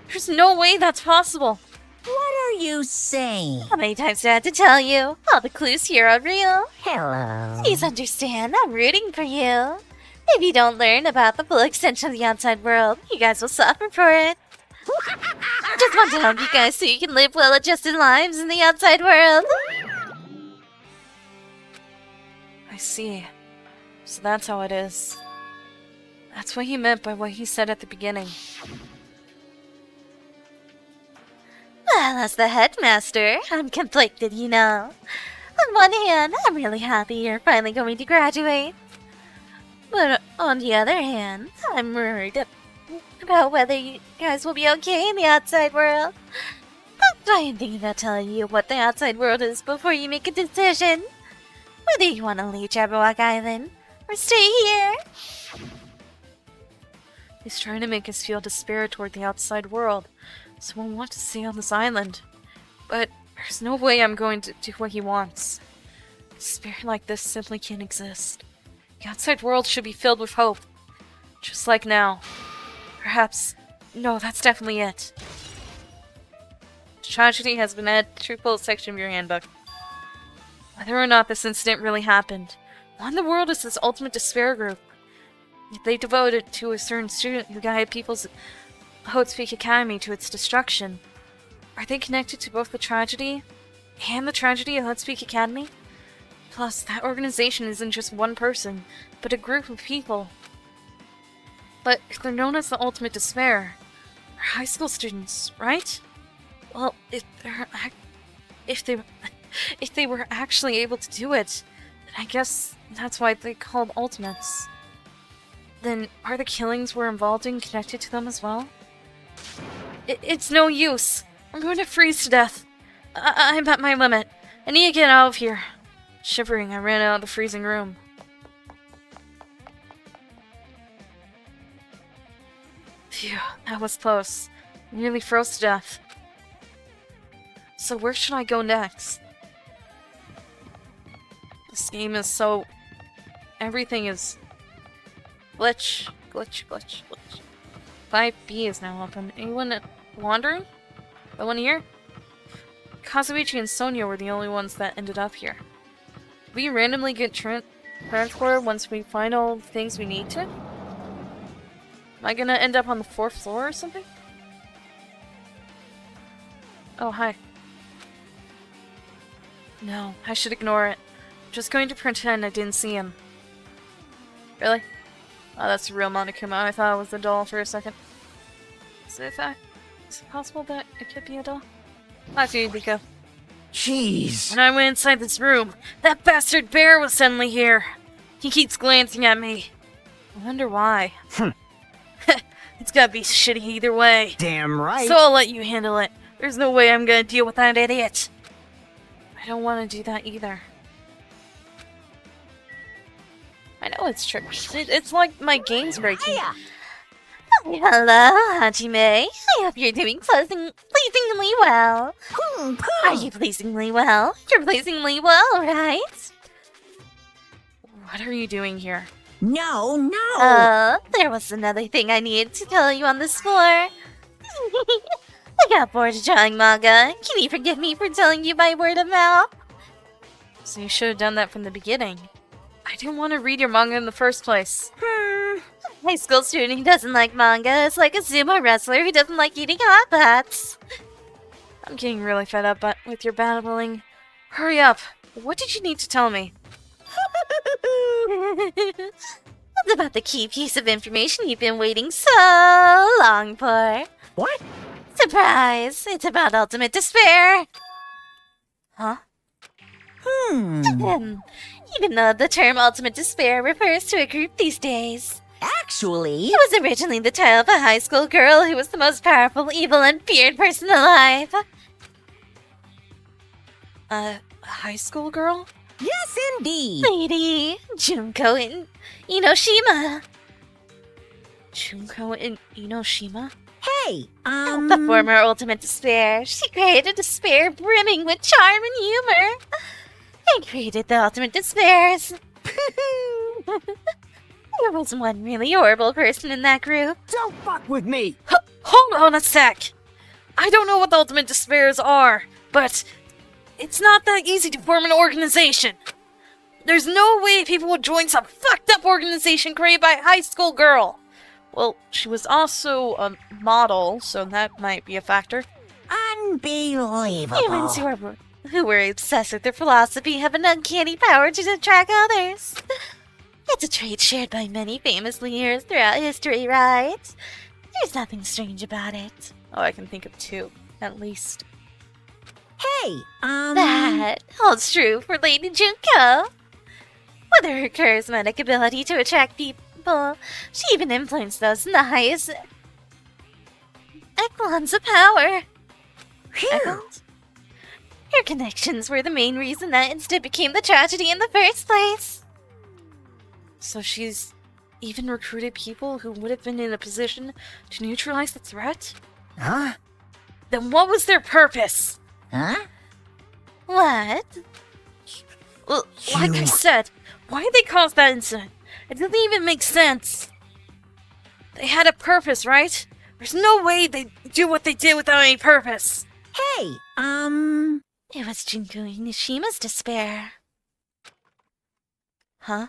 There's no way that's possible. What are you saying? How many times do I have to tell you? All the clues here are real. Hello. Please understand, I'm rooting for you. If you don't learn about the full extent of the outside world, you guys will suffer for it. I just want to help you guys so you can live well-adjusted lives in the outside world. I see. So that's how it is. That's what he meant by what he said at the beginning. Well, as the headmaster, I'm conflicted, you know. On one hand, I'm really happy you're finally going to graduate. But on the other hand, I'm worried about whether you guys will be okay in the outside world. That's why I'm thinking about telling you what the outside world is before you make a decision. Whether you want to leave Jabberwock Island or stay here. He's trying to make us feel despair toward the outside world, so we'll want to stay on this island. But there's no way I'm going to do what he wants. Despair like this simply can't exist. The outside world should be filled with hope. Just like now. Perhaps... No, that's definitely it. Tragedy has been added to a full section of your handbook. Whether or not this incident really happened, what in the world is this ultimate despair group? They devoted to a certain student who guided people's Hope's Academy to its destruction. Are they connected to both the tragedy and the tragedy of Hope's Academy? Plus, that organization isn't just one person, but a group of people. But if they're known as the ultimate despair, they're high school students, right? Well, if they were actually able to do it, then I guess that's why they called ultimates. Then are the killings we're involved in connected to them as well? It's no use. I'm going to freeze to death. I'm at my limit. I need to get out of here. Shivering, I ran out of the freezing room. Phew, that was close. Nearly froze to death. So where should I go next? This game is so... Everything is... Glitch. 5B is now open. Anyone wandering? No one here? Kazuichi and Sonia were the only ones that ended up here. We randomly get transported once we find all the things we need to? Am I gonna end up on the 4th floor or something? Oh, hi. No, I should ignore it. I'm just going to pretend I didn't see him. Really? Oh, that's the real Monokuma. I thought it was a doll for a second. Is it possible that it could be a doll? I see, Biko. Jeez. When I went inside this room, that bastard bear was suddenly here. He keeps glancing at me. I wonder why. It's gotta be shitty either way. Damn right. So I'll let you handle it. There's no way I'm gonna deal with that idiot. I don't want to do that either. I know it's true. It's like my game's breaking. Hello, Hajime. I hope you're doing pleasingly well. Are you pleasingly well? You're pleasingly well, right? What are you doing here? No. There was another thing I needed to tell you on this floor. I got bored of drawing manga. Can you forgive me for telling you by word of mouth? So you should have done that from the beginning. I didn't want to read your manga in the first place. High school student who doesn't like manga is like a sumo wrestler who doesn't like eating hot pots. I'm getting really fed up with your babbling. Hurry up. What did you need to tell me? It's about the key piece of information you've been waiting so long for. What? Surprise! It's about ultimate despair. Huh? Even though the term ultimate despair refers to a group these days. Actually... It was originally the tale of a high school girl who was the most powerful, evil, and feared person alive. A high school girl? Yes, indeed. Lady Junko Inoshima. Junko Inoshima? Hey, The former ultimate despair. She created despair brimming with charm and humor. And created the ultimate despairs. There was one really horrible person in that group. Don't fuck with me. Hold on a sec! I don't know what the ultimate despairs are, but it's not that easy to form an organization. There's no way people would join some fucked up organization created by a high school girl. Well, she was also a model, so that might be a factor. Unbelievable. Humans who were obsessed with their philosophy have an uncanny power to attract others. It's a trait shared by many famous leaders throughout history, right? There's nothing strange about it. Oh, I can think of two, at least. Hey, That holds true for Lady Junko. With her charismatic ability to attract people, she even influenced those in the highest echelons of power. Echelons? Her connections were the main reason that instead became the tragedy in the first place. So she's even recruited people who would have been in a position to neutralize the threat? Huh? Then what was their purpose? Huh? What? Well, like I said, why did they cause that incident? It didn't even make sense. They had a purpose, right? There's no way they'd do what they did without any purpose. Hey, It was Junko Inishima's despair. Huh?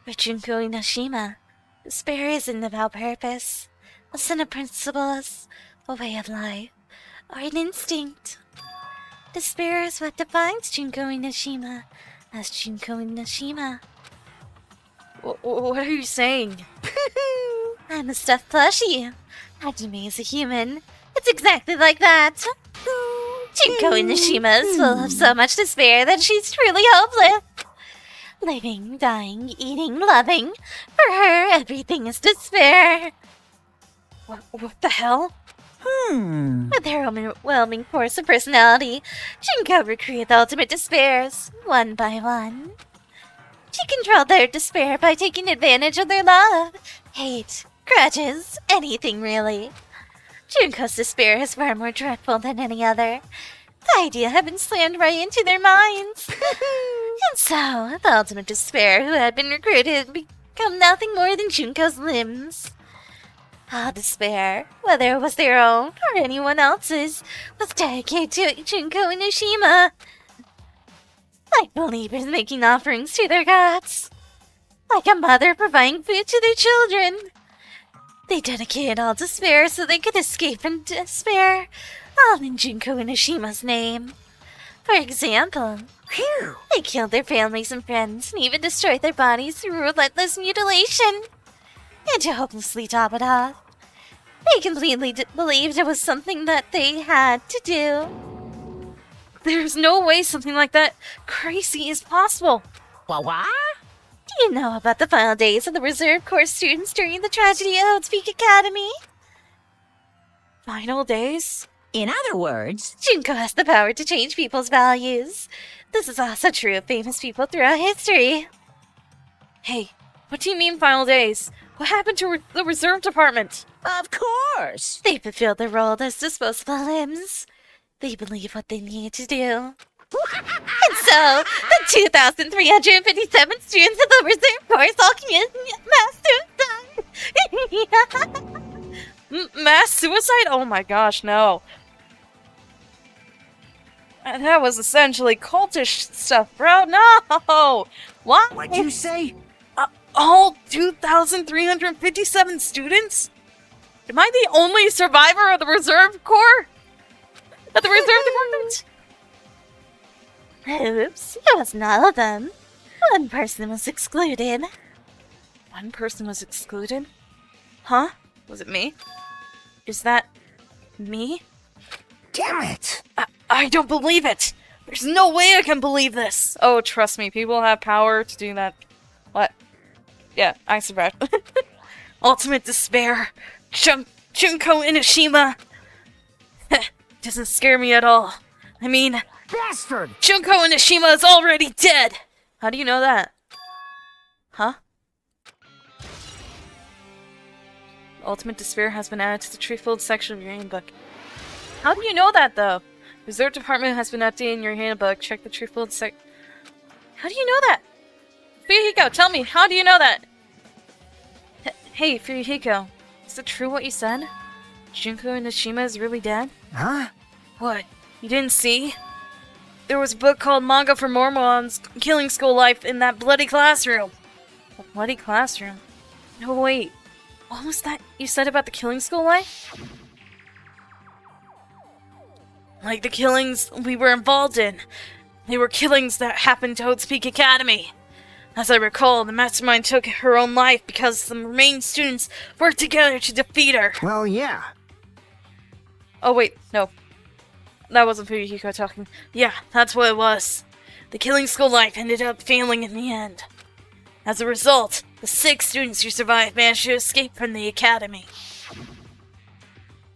For Junko Inoshima, despair isn't about purpose, a set of principles, a way of life, or an instinct. Despair is what defines Junko Inoshima as Junko Inoshima. What are you saying? I'm a stuffed plushie. Hajime is a human. It's exactly like that. Junko Inoshima is full of so much despair that she's truly hopeless. Living, dying, eating, loving. For her, everything is despair. What the hell? With her overwhelming force of personality, Junko recreated the ultimate despairs, one by one. She controlled their despair by taking advantage of their love, hate, grudges, anything really. Junko's despair is far more dreadful than any other. The idea had been slammed right into their minds. And so, the ultimate despair who had been recruited had become nothing more than Junko's limbs. All despair, whether it was their own or anyone else's, was dedicated to Junko Inoshima. Like believers making offerings to their gods. Like a mother providing food to their children. They dedicated all despair so they could escape from despair, all in Junko Inoshima's name. For example, they killed their families and friends and even destroyed their bodies through relentless mutilation. And to hopelessly top it off, they completely believed it was something that they had to do. There's no way something like that crazy is possible. What? Do you know about the final days of the reserve corps students during the tragedy at Oats Peak Academy? Final days? In other words, Junko has the power to change people's values. This is also true of famous people throughout history. Hey, what do you mean final days? What happened to the reserve department? of course. They fulfilled their role as disposable limbs. They believe what they need to do. And so, the 2,357 students of the reserve corps all committed Mass suicide? Oh my gosh, no. That was essentially cultish stuff, bro. No! What? What'd you say? All 2,357 students? Am I the only survivor of the reserve corps? Of the reserve department? Oops, it wasn't all of them. One person was excluded. One person was excluded? Huh? Was it me? Is that me? Damn it. I don't believe it! There's no way I can believe this! Oh, trust me, people have power to do that. What? Yeah, I survived. Ultimate despair. Junko Inashima. Doesn't scare me at all. I mean, Bastard! Junko Inashima is already dead! How do you know that? Huh? Ultimate despair has been added to the tree-filled section of your handbook. How do you know that, though? Reserve department has been updated in your handbook. Check the tree-filled sec... How do you know that? Fuyuhiko, tell me, how do you know that? Hey, Fuyuhiko, is it true what you said? Junko Inashima is really dead? Huh? What? You didn't see? There was a book called Manga for Mormons Killing School Life in that bloody classroom. A bloody classroom? No, wait. What was that you said about the killing school life? Like the killings we were involved in. They were killings that happened to Oats Peak Academy. As I recall, the mastermind took her own life because the remaining students worked together to defeat her. Well, yeah. Oh wait, no. That wasn't Fuyuhiko talking. Yeah, that's what it was. The killing school life ended up failing in the end. As a result, the 6 students who survived managed to escape from the academy.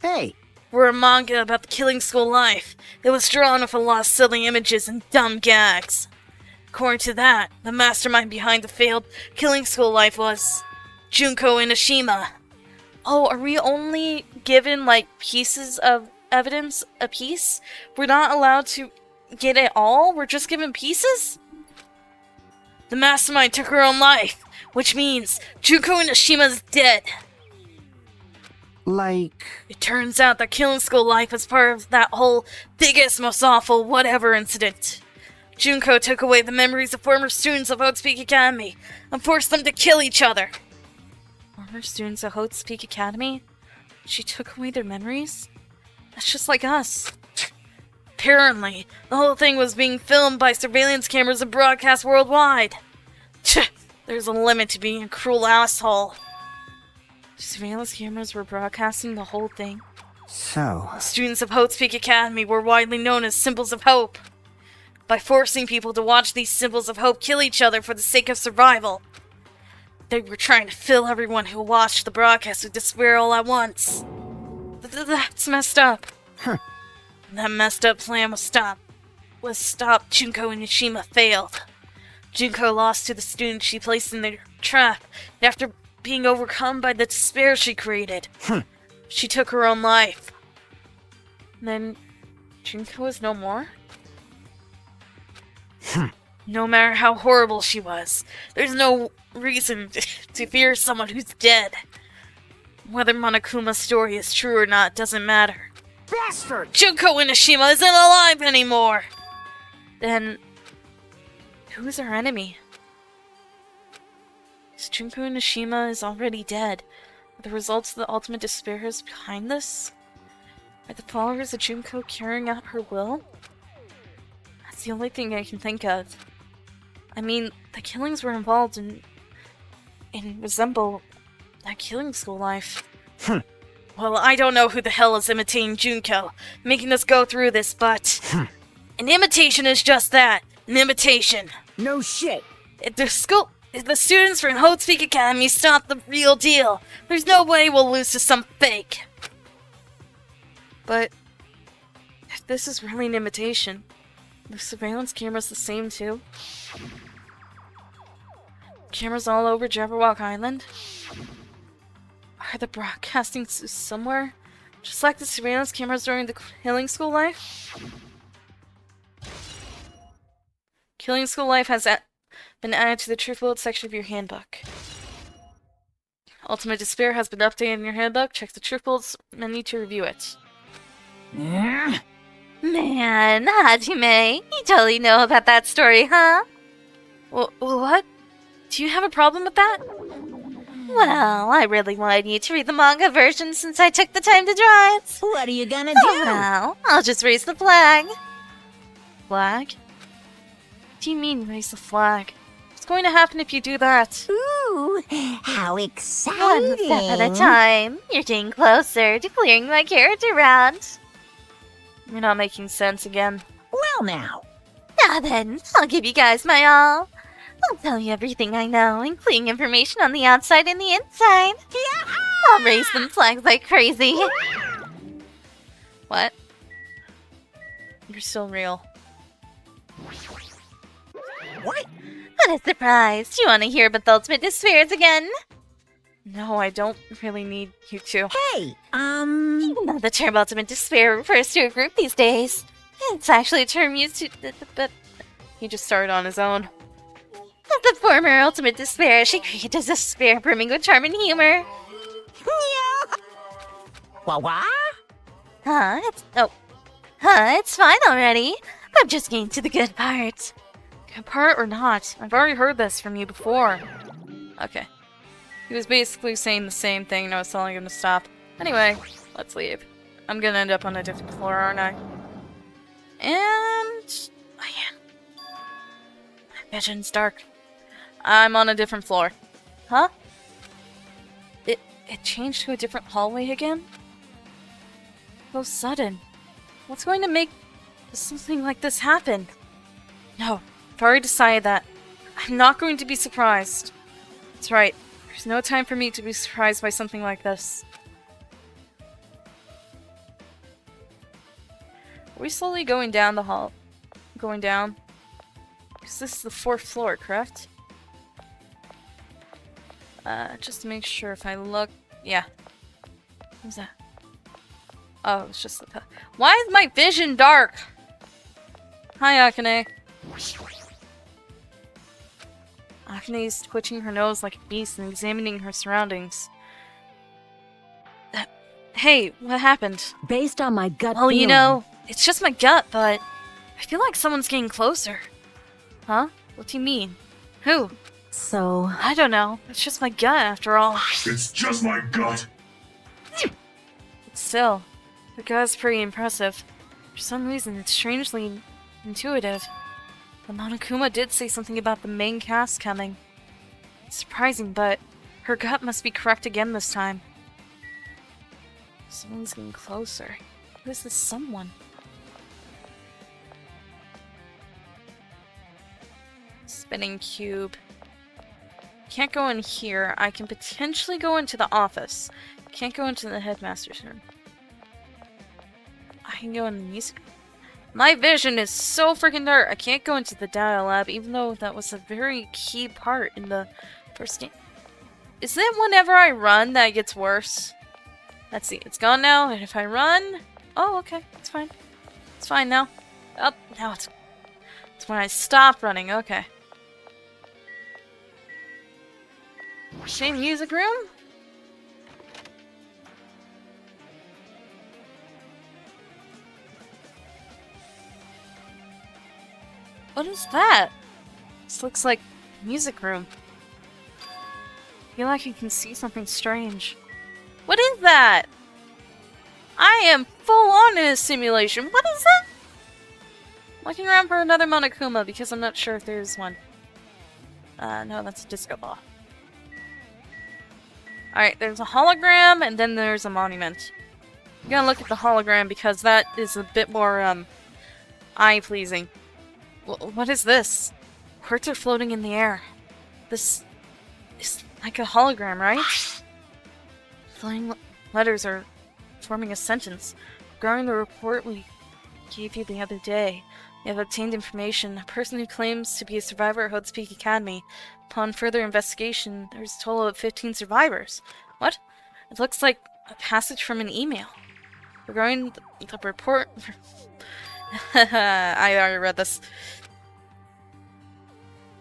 Hey, We're a manga about the killing school life. It was drawn with a lot of silly images and dumb gags. According to that, the mastermind behind the failed killing school life was Junko Inashima. Oh, are we only given, like, pieces of evidence a piece? We're not allowed to get it all? We're just given pieces? The mastermind took her own life, which means Junko Inashima is dead. like... It turns out that killing school life was part of that whole biggest, most awful whatever incident. Junko took away the memories of former students of Oats Peak Academy and forced them to kill each other. Former students of Oats Peak Academy? She took away their memories? That's just like us. Apparently, the whole thing was being filmed by surveillance cameras and broadcast worldwide. There's a limit to being a cruel asshole. Surveillance cameras were broadcasting the whole thing. So... The students of Oats Peak Academy were widely known as symbols of hope. By forcing people to watch these symbols of hope kill each other for the sake of survival, they were trying to fill everyone who watched the broadcast with despair all at once. That's messed up. Huh. That messed up plan was stopped. Junko Inashima failed. Junko lost to the students she placed in their trap, and after being overcome by the despair she created, she took her own life. And then Junko is no more? No matter how horrible she was, there's no reason to fear someone who's dead. Whether Monokuma's story is true or not doesn't matter. Bastard! Junko Inashima isn't alive anymore! Then, who's our enemy? Junko Inashima is already dead. Are the results of the ultimate despair is behind this? Are the followers of Junko carrying out her will? That's the only thing I can think of. I mean, the killings were involved in resemble that killing school life. Well, I don't know who the hell is imitating Junko, making us go through this, but an imitation is just that, an imitation. No shit. If If the students from Hope's Academy stop the real deal, there's no way we'll lose to some fake. But if this is really an imitation, the surveillance camera's the same too. Cameras all over Jabberwock Island. Are the broadcasting somewhere? Just like the surveillance cameras during the Killing School Life? Killing School Life has been added to the Truth Bullet section of your handbook. Ultimate Despair has been updated in your handbook. Check the Truth Bullets menu to review it. Man, Hajime, you totally know about that story, huh? What? Do you have a problem with that? Well, I really wanted you to read the manga version since I took the time to draw it. What are you gonna do? Well, I'll just raise the flag. Flag? What do you mean, raise the flag? What's going to happen if you do that? Ooh, how One exciting! step at a time. You're getting closer to clearing my character round. You're not making sense again. Well now, Now then, I'll give you guys my all. I'll tell you everything I know, including information on the outside and the inside. I'll raise them flags like crazy. What? You're still real. what? What a surprise. Do you want to hear about the Ultimate Despairs again? No, I don't really need you to. Hey, Even though the term Ultimate Despair refers to a group these days, it's actually a term used to... but He just started on his own. the former Ultimate Despair, she created a despair brimming with charm and humor. what? It's fine already. I'm just getting to the good part. Good part or not? I've already heard this from you before. Okay. He was basically saying the same thing and I was telling him to stop. Anyway, let's leave. I'm gonna end up on a different floor, aren't I? And... oh yeah. My vision's dark. I'm on a different floor. Huh? It changed to a different hallway again? So sudden. What's going to make something like this happen? No, I've already decided that. I'm not going to be surprised. That's right. There's no time for me to be surprised by something like this. Are we slowly going down the hall? Going down? Because this is the 4th floor, correct? Just to make sure if I look... yeah. What's that? Oh, it's just the... why is my vision dark? Hi, Akane. Akane's twitching her nose like a beast and examining her surroundings. Hey, what happened? Based on my gut Well, you feeling, know, it's just my gut, but I feel like someone's getting closer. Huh? What do you mean? Who? So, I don't know. It's just my gut, after all. It's just my gut. Still, the gut's pretty impressive. For some reason, it's strangely intuitive. The Monokuma did say something about the main cast coming. It's surprising, but her gut must be correct again this time. Someone's getting closer. Who is this someone? Spinning cube. Can't go in here. I can potentially go into the office. Can't go into the headmaster's room. I can go in the music. My vision is so freaking dark. I can't go into the data lab, even though that was a very key part in the first game. Is it whenever I run that it gets worse? Let's see. It's gone now, and if I run... oh, okay. It's fine. It's fine now. Oh, now it's when I stop running. Okay. Same music room? What is that? This looks like music room. I feel like I can see something strange. What is that? I am full on in a simulation. What is that? Looking around for another Monokuma because I'm not sure if there's one. No, that's a disco ball. Alright, there's a hologram and then there's a monument. I'm gonna look at the hologram because that is a bit more, eye-pleasing. What is this? Words are floating in the air. This is like a hologram, right? Flying letters are forming a sentence. Regarding the report we gave you the other day, we have obtained information. A person who claims to be a survivor at Hode's Peak Academy. Upon further investigation, there's a total of 15 survivors. What? It looks like a passage from an email. Regarding the report... I already read this.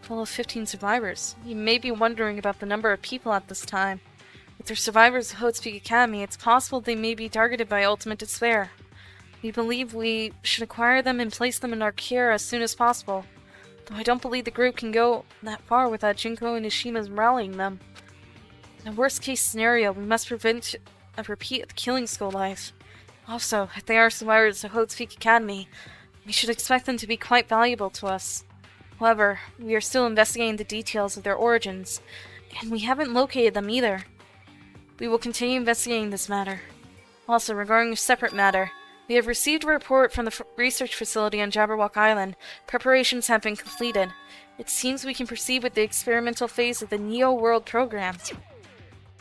Full of 15 survivors. You may be wondering about the number of people at this time. If they're survivors of Hode's Peak Academy, it's possible they may be targeted by ultimate despair. We believe we should acquire them and place them in our care as soon as possible. Though I don't believe the group can go that far without Junko and Ishima's rallying them. In a worst-case scenario, we must prevent a repeat of the Killing School life. Also, if they are survivors of Hode's Peak Academy, we should expect them to be quite valuable to us. However, we are still investigating the details of their origins, and we haven't located them either. We will continue investigating this matter. Also, regarding a separate matter, we have received a report from the research facility on Jabberwock Island. Preparations have been completed. It seems we can proceed with the experimental phase of the Neo World program.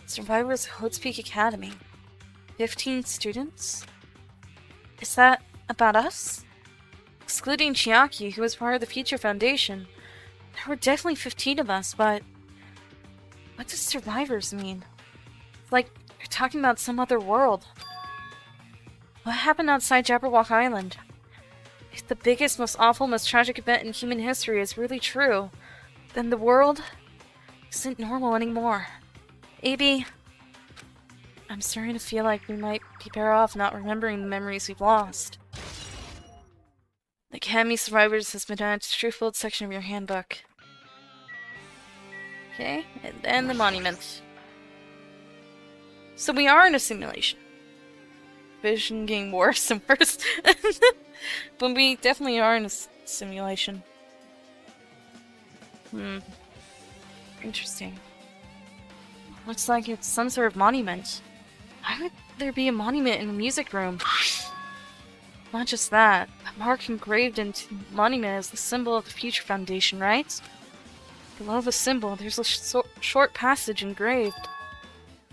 Survivors of Hode's Peak Academy. 15 students? Is that about us? Excluding Chiaki, who was part of the Future Foundation, there were definitely 15 of us, but... what does survivors mean? Like, you're talking about some other world. What happened outside Jabberwock Island? If the biggest, most awful, most tragic event in human history is really true, then the world isn't normal anymore. AB, I'm starting to feel like we might be better off not remembering the memories we've lost. The Academy Survivors has been added to the Truthful section of your handbook. Okay, and then the monument. So we are in a simulation. Vision getting worse and worse. But we definitely are in a simulation. Interesting. Looks like it's some sort of monument. Why would there be a monument in the music room? Not just that. The mark engraved into the monument is the symbol of the Future Foundation, right? Below the symbol, there's a short passage engraved.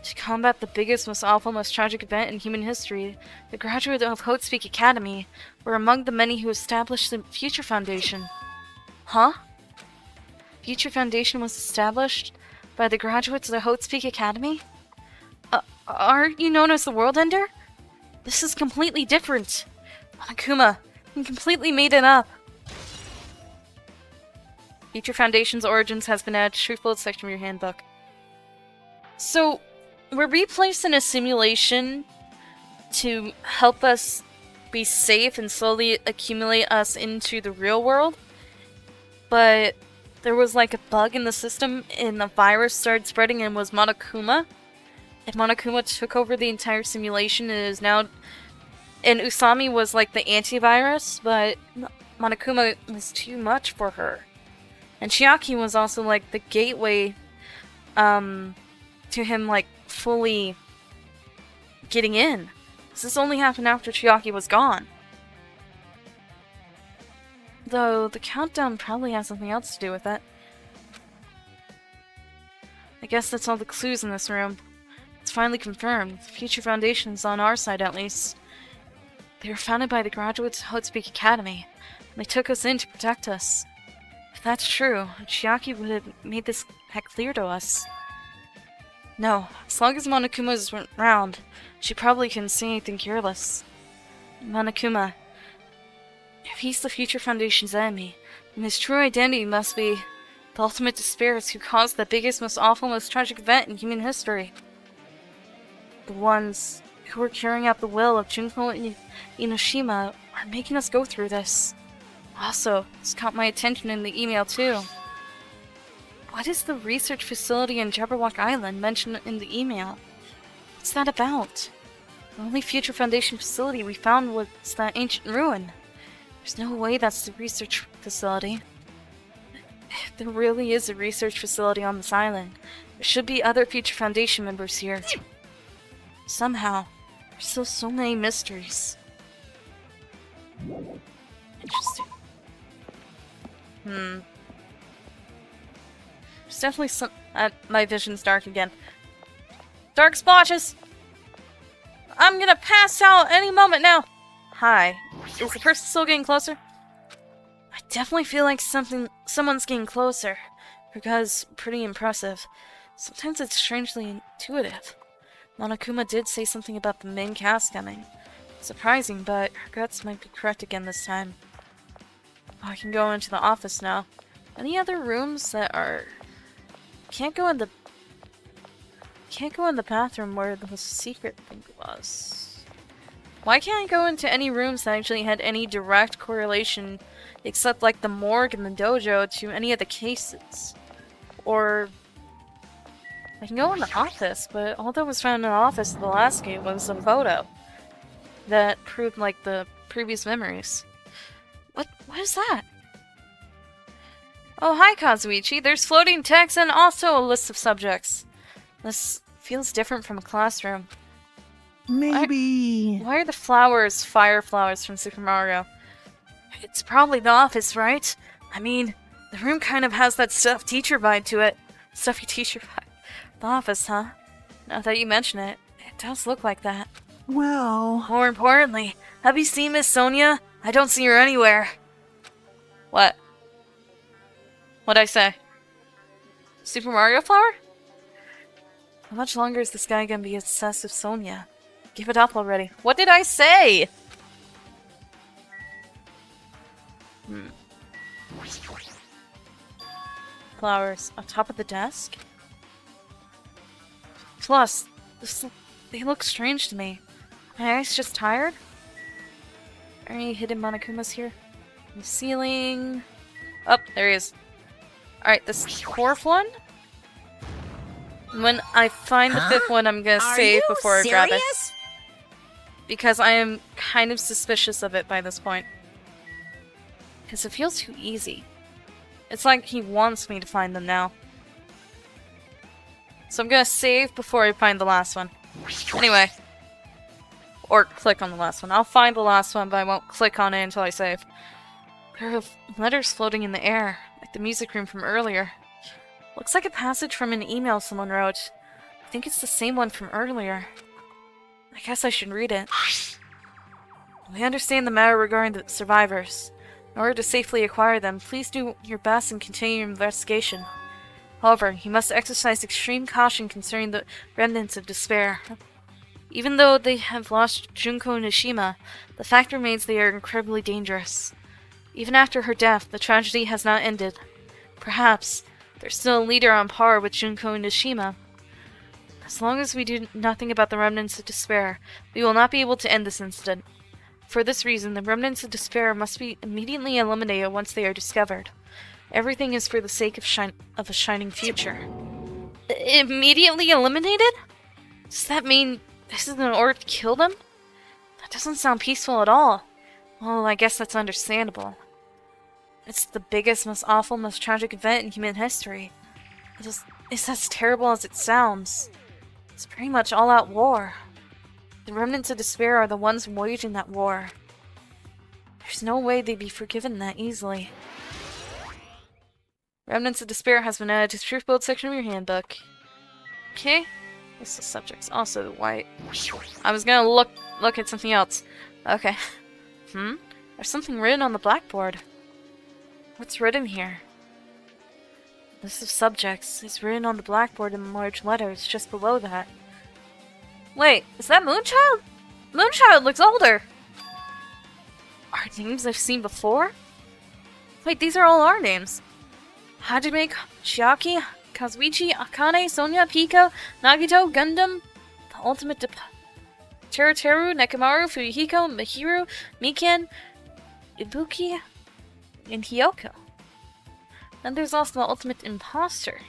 To combat the biggest, most awful, most tragic event in human history, the graduates of Hode's Peak Academy were among the many who established the Future Foundation. Huh? Future Foundation was established by the graduates of the Hode's Peak Academy? Aren't you known as the World Ender? This is completely different. Monokuma, you completely made it up. Future Foundation's origins has been added to Truthful section of your handbook. So, were we placed in a simulation to help us be safe and slowly accumulate us into the real world? But there was like a bug in the system and the virus started spreading and was Monokuma? And Monokuma took over the entire simulation and is now... And Usami was like the antivirus, but Monokuma was too much for her. And Chiaki was also like the gateway to him like fully getting in. This only happened after Chiaki was gone. Though the countdown probably has something else to do with it. I guess that's all the clues in this room. It's finally confirmed. The Future Foundation is on our side at least. They were founded by the graduates of Hode's Peak Academy, and they took us in to protect us. If that's true, Chiaki would have made this heck clear to us. No, as long as Monokuma was around, she probably couldn't say anything careless. Monokuma, if he's the Future Foundation's enemy, then his true identity must be the ultimate despairs who caused the biggest, most awful, most tragic event in human history. The ones who were carrying out the will of Junko and Inoshima are making us go through this. Also, this caught my attention in the email too. What is the research facility in Jabberwock Island mentioned in the email? What's that about? The only Future Foundation facility we found was that ancient ruin. There's no way that's the research facility. If there really is a research facility on this island, there should be other Future Foundation members here. Somehow, there's still so many mysteries. Interesting. There's There's definitely some... my vision's dark again. Dark splotches! I'm gonna pass out any moment now! Hi. Is the person still getting closer? I definitely feel like someone's getting closer. Because pretty impressive. Sometimes it's strangely intuitive. Monokuma did say something about the main cast coming. Surprising, but her guts might be correct again this time. Oh, I can go into the office now. Any other rooms that are... Can't go in the bathroom where the secret thing was. Why can't I go into any rooms that actually had any direct correlation, except like the morgue and the dojo, to any of the cases? Or... I can go in the office, but all that was found in the office of the last game was a photo that proved like the previous memories. What is that? Oh, hi, Kazuichi. There's floating text and also a list of subjects. This feels different from a classroom. Maybe... Why are the flowers fire flowers from Super Mario? It's probably the office, right? I mean, the room kind of has that stuffy teacher vibe to it. Stuffy teacher vibe. The office, huh? Now that you mention it, it does look like that. Well... More importantly, have you seen Miss Sonia? I don't see her anywhere. What? What'd I say? Super Mario Flower? How much longer is this guy gonna be obsessed with Sonia? Give it up already. What did I say? Flowers on top of the desk? Plus, they look strange to me. My eyes just tired? Are any hidden Monokumas here? The ceiling... Oh, there he is. Alright, this fourth one? When I find the fifth one, I'm gonna save before I grab it. Because I am kind of suspicious of it by this point. Because it feels too easy. It's like he wants me to find them now. So I'm gonna save before I find the last one. Anyway. Or click on the last one. I'll find the last one, but I won't click on it until I save. There are letters floating in the air, like the music room from earlier. Looks like a passage from an email someone wrote. I think it's the same one from earlier. I guess I should read it. We understand the matter regarding the survivors. In order to safely acquire them, please do your best and continue your investigation. However, you must exercise extreme caution concerning the remnants of despair. Even though they have lost Junko Nishima, the fact remains they are incredibly dangerous. Even after her death, the tragedy has not ended. Perhaps, there's still a leader on par with Junko Nishima. As long as we do nothing about the remnants of despair, we will not be able to end this incident. For this reason, the remnants of despair must be immediately eliminated once they are discovered. Everything is for the sake of a shining future. Immediately eliminated? Does that mean this is in order to kill them? That doesn't sound peaceful at all. Well, I guess that's understandable. It's the biggest, most awful, most tragic event in human history. It's as terrible as it sounds. It's pretty much all-out war. The remnants of despair are the ones waging that war. There's no way they'd be forgiven that easily. Remnants of despair has been added to the truth boat section of your handbook. Okay. This is subjects also white. I was gonna look at something else. Okay. There's something written on the blackboard. What's written here? List of subjects is written on the blackboard in large letters just below that. Wait, is that Moonchild? Moonchild looks older! Are names I've seen before? Wait, these are all our names. Hajime, Chiaki, Kazuichi, Akane, Sonia, Piko, Nagito, Gundam, the Ultimate Teruteru, Nekomaru, Fuyuhiko, Mihiru, Mikan, Ibuki, and Hiyoko. And there's also the Ultimate Imposter.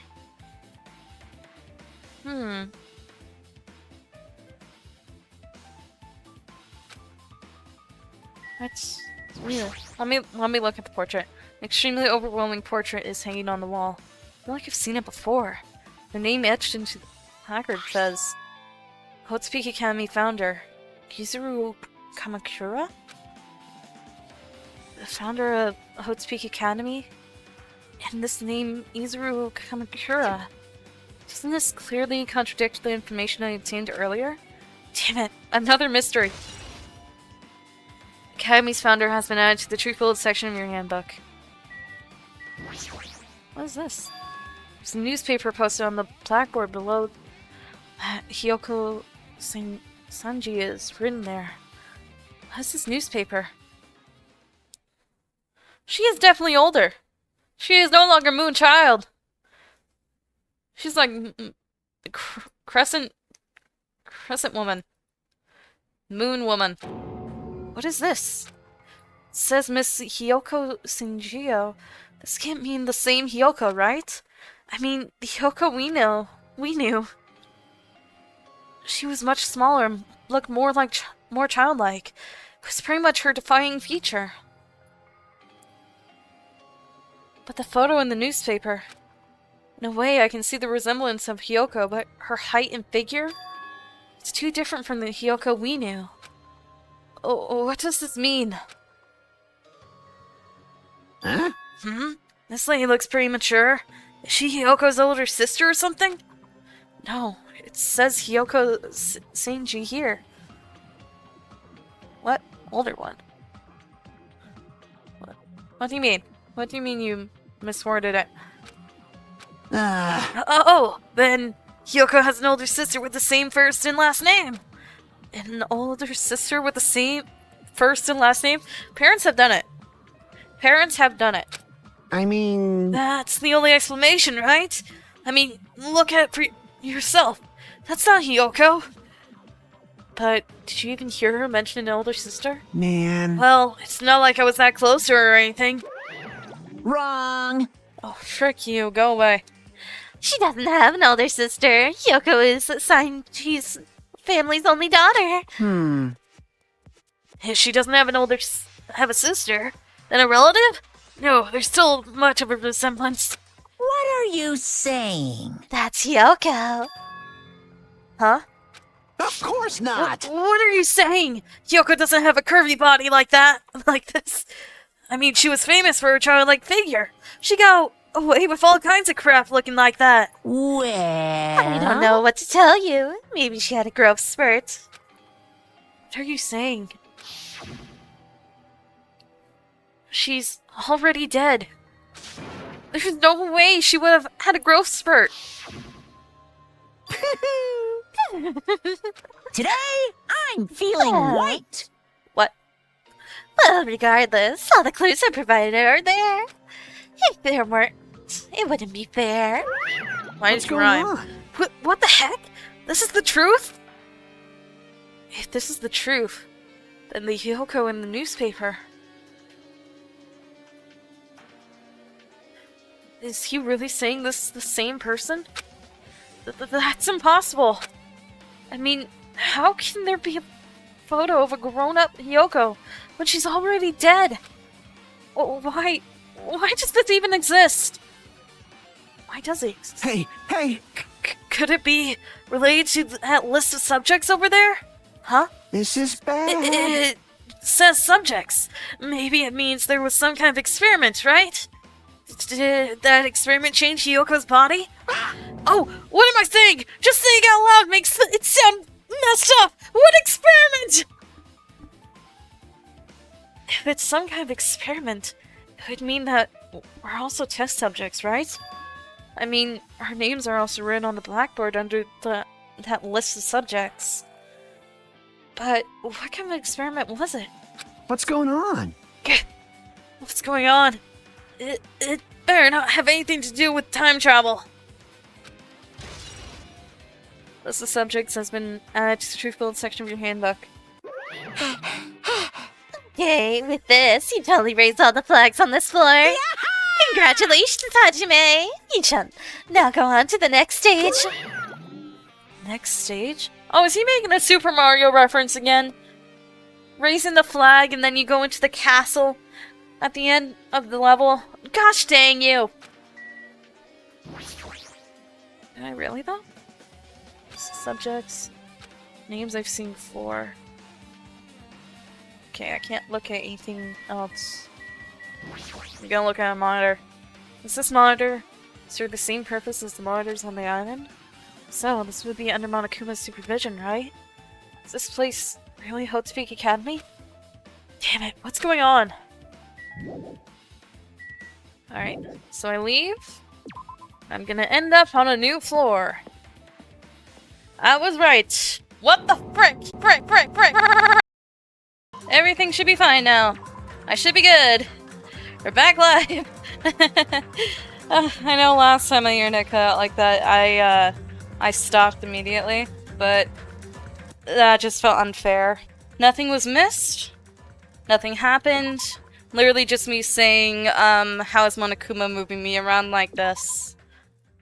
That's weird. Let me look at the portrait. An extremely overwhelming portrait is hanging on the wall. I feel like I've seen it before. The name etched into the placard says Hotspeak Academy founder Kizuru Kamakura? The founder of Hotspeak Academy? And this name, Izuru Kamakura. Doesn't this clearly contradict the information I obtained earlier? Damn it, another mystery. Academy's founder has been added to the truth-filled section of your handbook. What is this? There's a newspaper posted on the blackboard below. Hyoko Sanji is written there. What is this newspaper? She is definitely older. She is no longer Moon Child. She's like Crescent Woman. Moon Woman. What is this? It says Miss Hyoko Shinjio. This can't mean the same Hyoko, right? I mean, the Hyoko we knew. She was much smaller, looked more childlike. It was pretty much her defining feature. But the photo in the newspaper... In a way, I can see the resemblance of Hyoko, but her height and figure? It's too different from the Hyoko we knew. Oh, what does this mean? Huh? This lady looks pretty mature. Is she Hyoko's older sister or something? No, it says Hyoko Sanji here. What? Older one? What do you mean? What do you mean you misworded it? Oh, then Hyoko has an older sister with the same first and last name. An older sister with the same first and last name? Parents have done it. Parents have done it. I mean... That's the only explanation, right? I mean, look at it for yourself. That's not Hyoko. But did you even hear her mention an older sister? Man... Well, it's not like I was that close to her or anything. Wrong. Oh, frick you. Go away. She doesn't have an older sister. Hyoko is Sanji's family's only daughter. If she doesn't have have a sister, then a relative? No, there's still much of a resemblance. What are you saying? That's Hyoko. Huh? Of course not! What are you saying? Hyoko doesn't have a curvy body like that. Like this. I mean, she was famous for her childlike figure. She got away with all kinds of crap looking like that. Well... I don't know what to tell you. Maybe she had a growth spurt. What are you saying? She's already dead. There's no way she would have had a growth spurt. Today, I'm feeling white. What? Well, regardless, all the clues I provided are there. If there weren't, it wouldn't be fair. Why did you rhyme? What the heck? This is the truth? If this is the truth, then the Hyoko in the newspaper... Is he really saying this is the same person? That's impossible. I mean, how can there be a photo of a grown-up Hyoko when she's already dead? Why does this even exist? Why does it exist? Hey! Could it be related to that list of subjects over there? Huh? This is bad. It says subjects. Maybe it means there was some kind of experiment, right? Did that experiment change Hyoko's body? Oh, what am I saying? Just saying out loud makes it sound messed up! What experiment? If it's some kind of experiment, it would mean that we're also test subjects, right? I mean, our names are also written on the blackboard under that list of subjects. But what kind of experiment was it? What's going on? What's going on? It better not have anything to do with time travel. List of subjects has been added to the truth-filled section of your handbook. Okay, with this, you totally raised all the flags on this floor. Congratulations, Hajime! You shall now go on to the next stage. Next stage? Oh, is he making a Super Mario reference again? Raising the flag and then you go into the castle at the end of the level? Gosh dang you! Did I really though? Subjects. Names I've seen before. Okay, I can't look at anything else. I'm gonna look at a monitor. Does this monitor serve the same purpose as the monitors on the island? So, this would be under Monokuma's supervision, right? Is this place really Hope's Academy? Damn it, what's going on? Alright, so I leave. I'm gonna end up on a new floor. I was right. What the frick? Frick! Everything should be fine now. I should be good. We're back live. I know last time my internet cut out like that, I stopped immediately, but that just felt unfair. Nothing was missed. Nothing happened. Literally just me saying, how is Monokuma moving me around like this?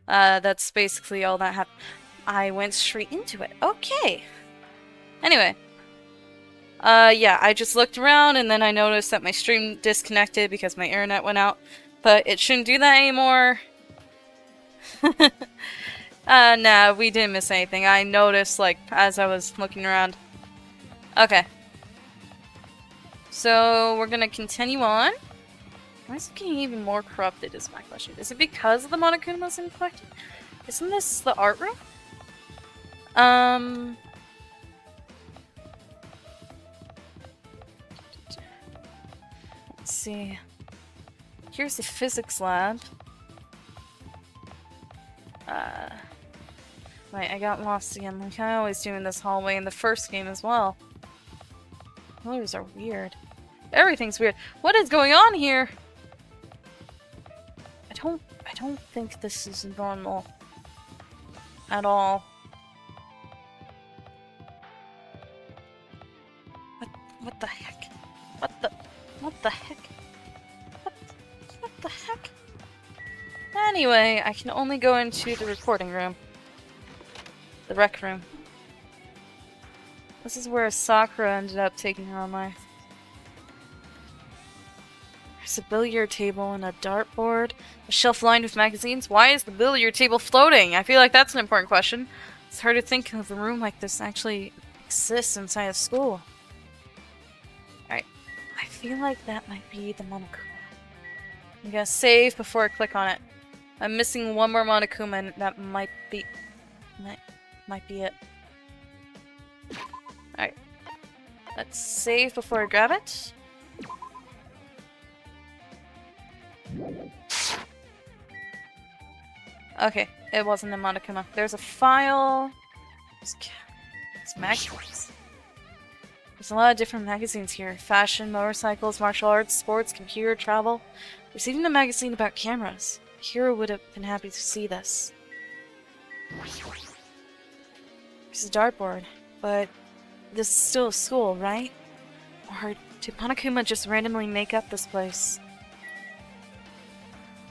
That's basically all that happened. I went straight into it. Okay. Anyway. Yeah, I just looked around and then I noticed that my stream disconnected because my internet went out. But it shouldn't do that anymore. Nah, we didn't miss anything. I noticed, like, as I was looking around. Okay. So, we're gonna continue on. Why is it getting even more corrupted is my question. Is it because of the Monokuma's infected? Isn't this the art room? Let's see. Here's the physics lab. Wait, I got lost again, like I always do in this hallway in the first game as well. Colors are weird. Everything's weird. What is going on here? I don't think this is normal. At all. What the heck? What the heck? What the heck? Anyway, I can only go into the recording room. The rec room. This is where Sakura ended up taking her own life. There's a billiard table and a dartboard. A shelf lined with magazines. Why is the billiard table floating? I feel like that's an important question. It's hard to think of a room like this actually exists inside a school. Alright. I feel like that might be the Monokuma. I'm gonna save before I click on it. I'm missing one more Monokuma and that might be it. Alright. Let's save before I grab it. Okay, it wasn't a Monokuma. There's a file. It's magazines. There's a lot of different magazines here. Fashion, motorcycles, martial arts, sports, computer, travel. There's even a magazine about cameras. A hero would have been happy to see this. There's a dartboard, but this is still a school, right? Or did Monokuma just randomly make up this place?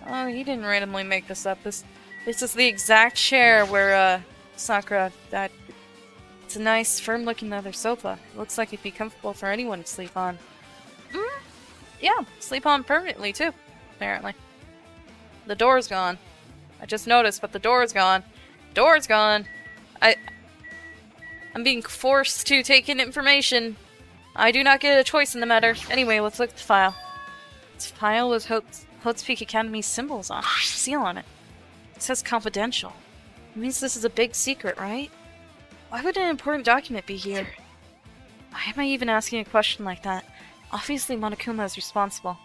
Oh, he didn't randomly make this up. This is the exact chair where Sakura died. It's a nice, firm-looking leather sofa. It looks like it'd be comfortable for anyone to sleep on. Yeah, sleep on permanently too, apparently. The door's gone. I just noticed, but the door's gone. Door's gone. I'm being forced to take in information. I do not get a choice in the matter. Anyway, let's look at the file. This file with Hope's Peak Academy symbols on it. Seal on it. It says confidential. It means this is a big secret, right? Why would an important document be here? Why am I even asking a question like that? Obviously Monokuma is responsible.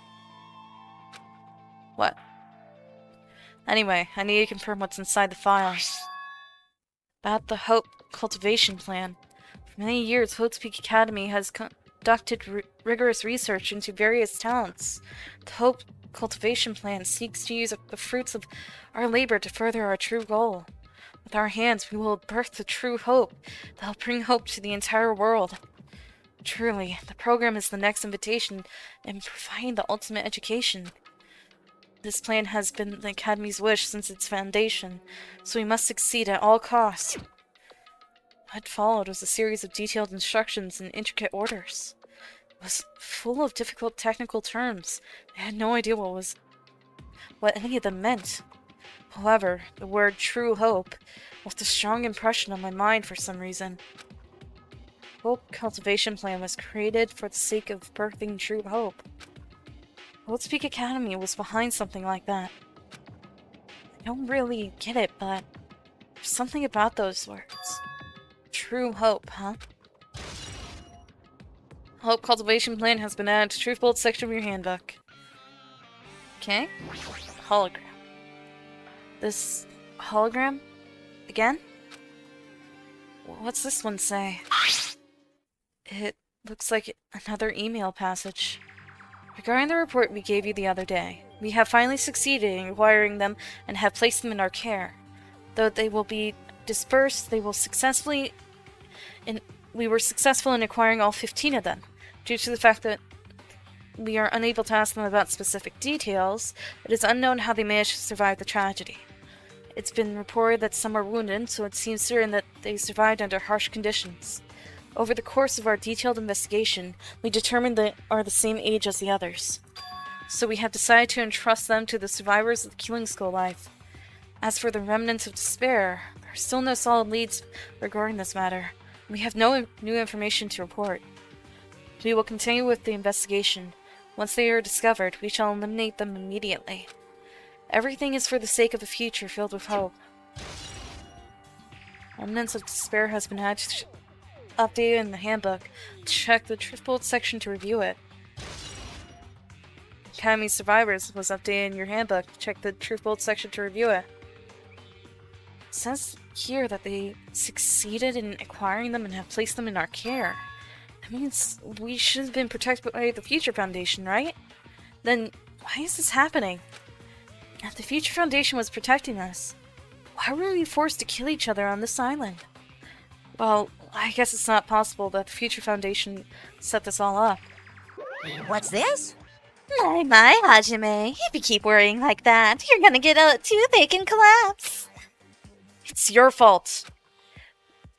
What? Anyway, I need to confirm what's inside the file. About the Hope cultivation plan. For many years, Hope's Peak Academy has conducted rigorous research into various talents. The Hope cultivation plan seeks to use the fruits of our labor to further our true goal. With our hands, we will birth the true hope that will bring hope to the entire world. Truly, the program is the next invitation in providing the ultimate education. This plan has been the Academy's wish since its foundation, so we must succeed at all costs. What followed was a series of detailed instructions and intricate orders. It was full of difficult technical terms. I had no idea what any of them meant. However, the word true hope left a strong impression on my mind for some reason. Hope Cultivation Plan was created for the sake of birthing true hope. Hope's Peak Academy was behind something like that. don't really get it, but there's something about those words. True hope, huh? Hope cultivation plan has been added to Truth Bolt section of your handbook. Okay. Hologram. This hologram? Again? What's this one say? It looks like another email passage. Regarding the report we gave you the other day, we have finally succeeded in acquiring them and have placed them in our care. Though they will be dispersed, we were successful in acquiring all 15 of them. Due to the fact that we are unable to ask them about specific details, it is unknown how they managed to survive the tragedy. It's been reported that some are wounded, so it seems certain that they survived under harsh conditions. Over the course of our detailed investigation, we determined they are the same age as the others. So we have decided to entrust them to the survivors of the Killing Skull life. As for the remnants of despair, there are still no solid leads regarding this matter. We have no new information to report. We will continue with the investigation. Once they are discovered, we shall eliminate them immediately. Everything is for the sake of a future filled with hope. Remnants of despair has been updated in the handbook. Check the Truth Bolt section to review it. Academy Survivors was updated in your handbook. Check the Truth Bolt section to review it. It says here that they succeeded in acquiring them and have placed them in our care. That means we should have been protected by the Future Foundation, right? Then why is this happening? If the Future Foundation was protecting us, why were we forced to kill each other on this island? Well, I guess it's not possible that the Future Foundation set this all up. What's this? My, Hajime. If you keep worrying like that, you're gonna get a toothache and collapse. It's your fault.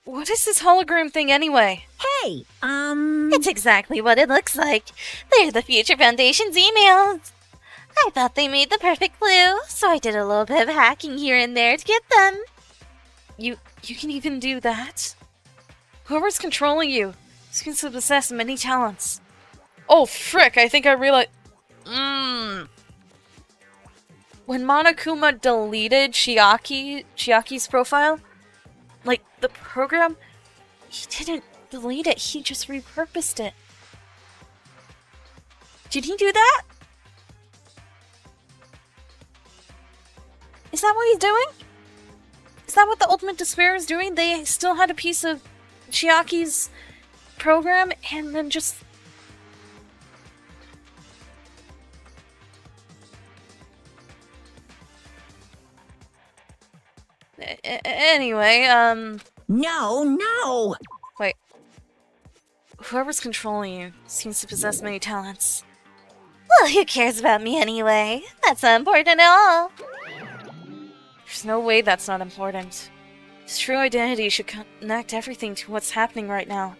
What is this hologram thing anyway? Hey, It's exactly what it looks like. They're the Future Foundation's emails. I thought they made the perfect clue, so I did a little bit of hacking here and there to get them. You can even do that? Whoever's controlling you seems to possess many talents. Oh frick, I think I realized... When Monokuma deleted Chiaki's profile, like, the program, he didn't delete it, he just repurposed it. Did he do that? Is that what he's doing? Is that what the Ultimate Despair is doing? They still had a piece of Chiaki's program and then just... Anyway, No! Wait. Whoever's controlling you seems to possess many talents. Well, who cares about me anyway? That's not important at all. There's no way that's not important. His true identity should connect everything to what's happening right now.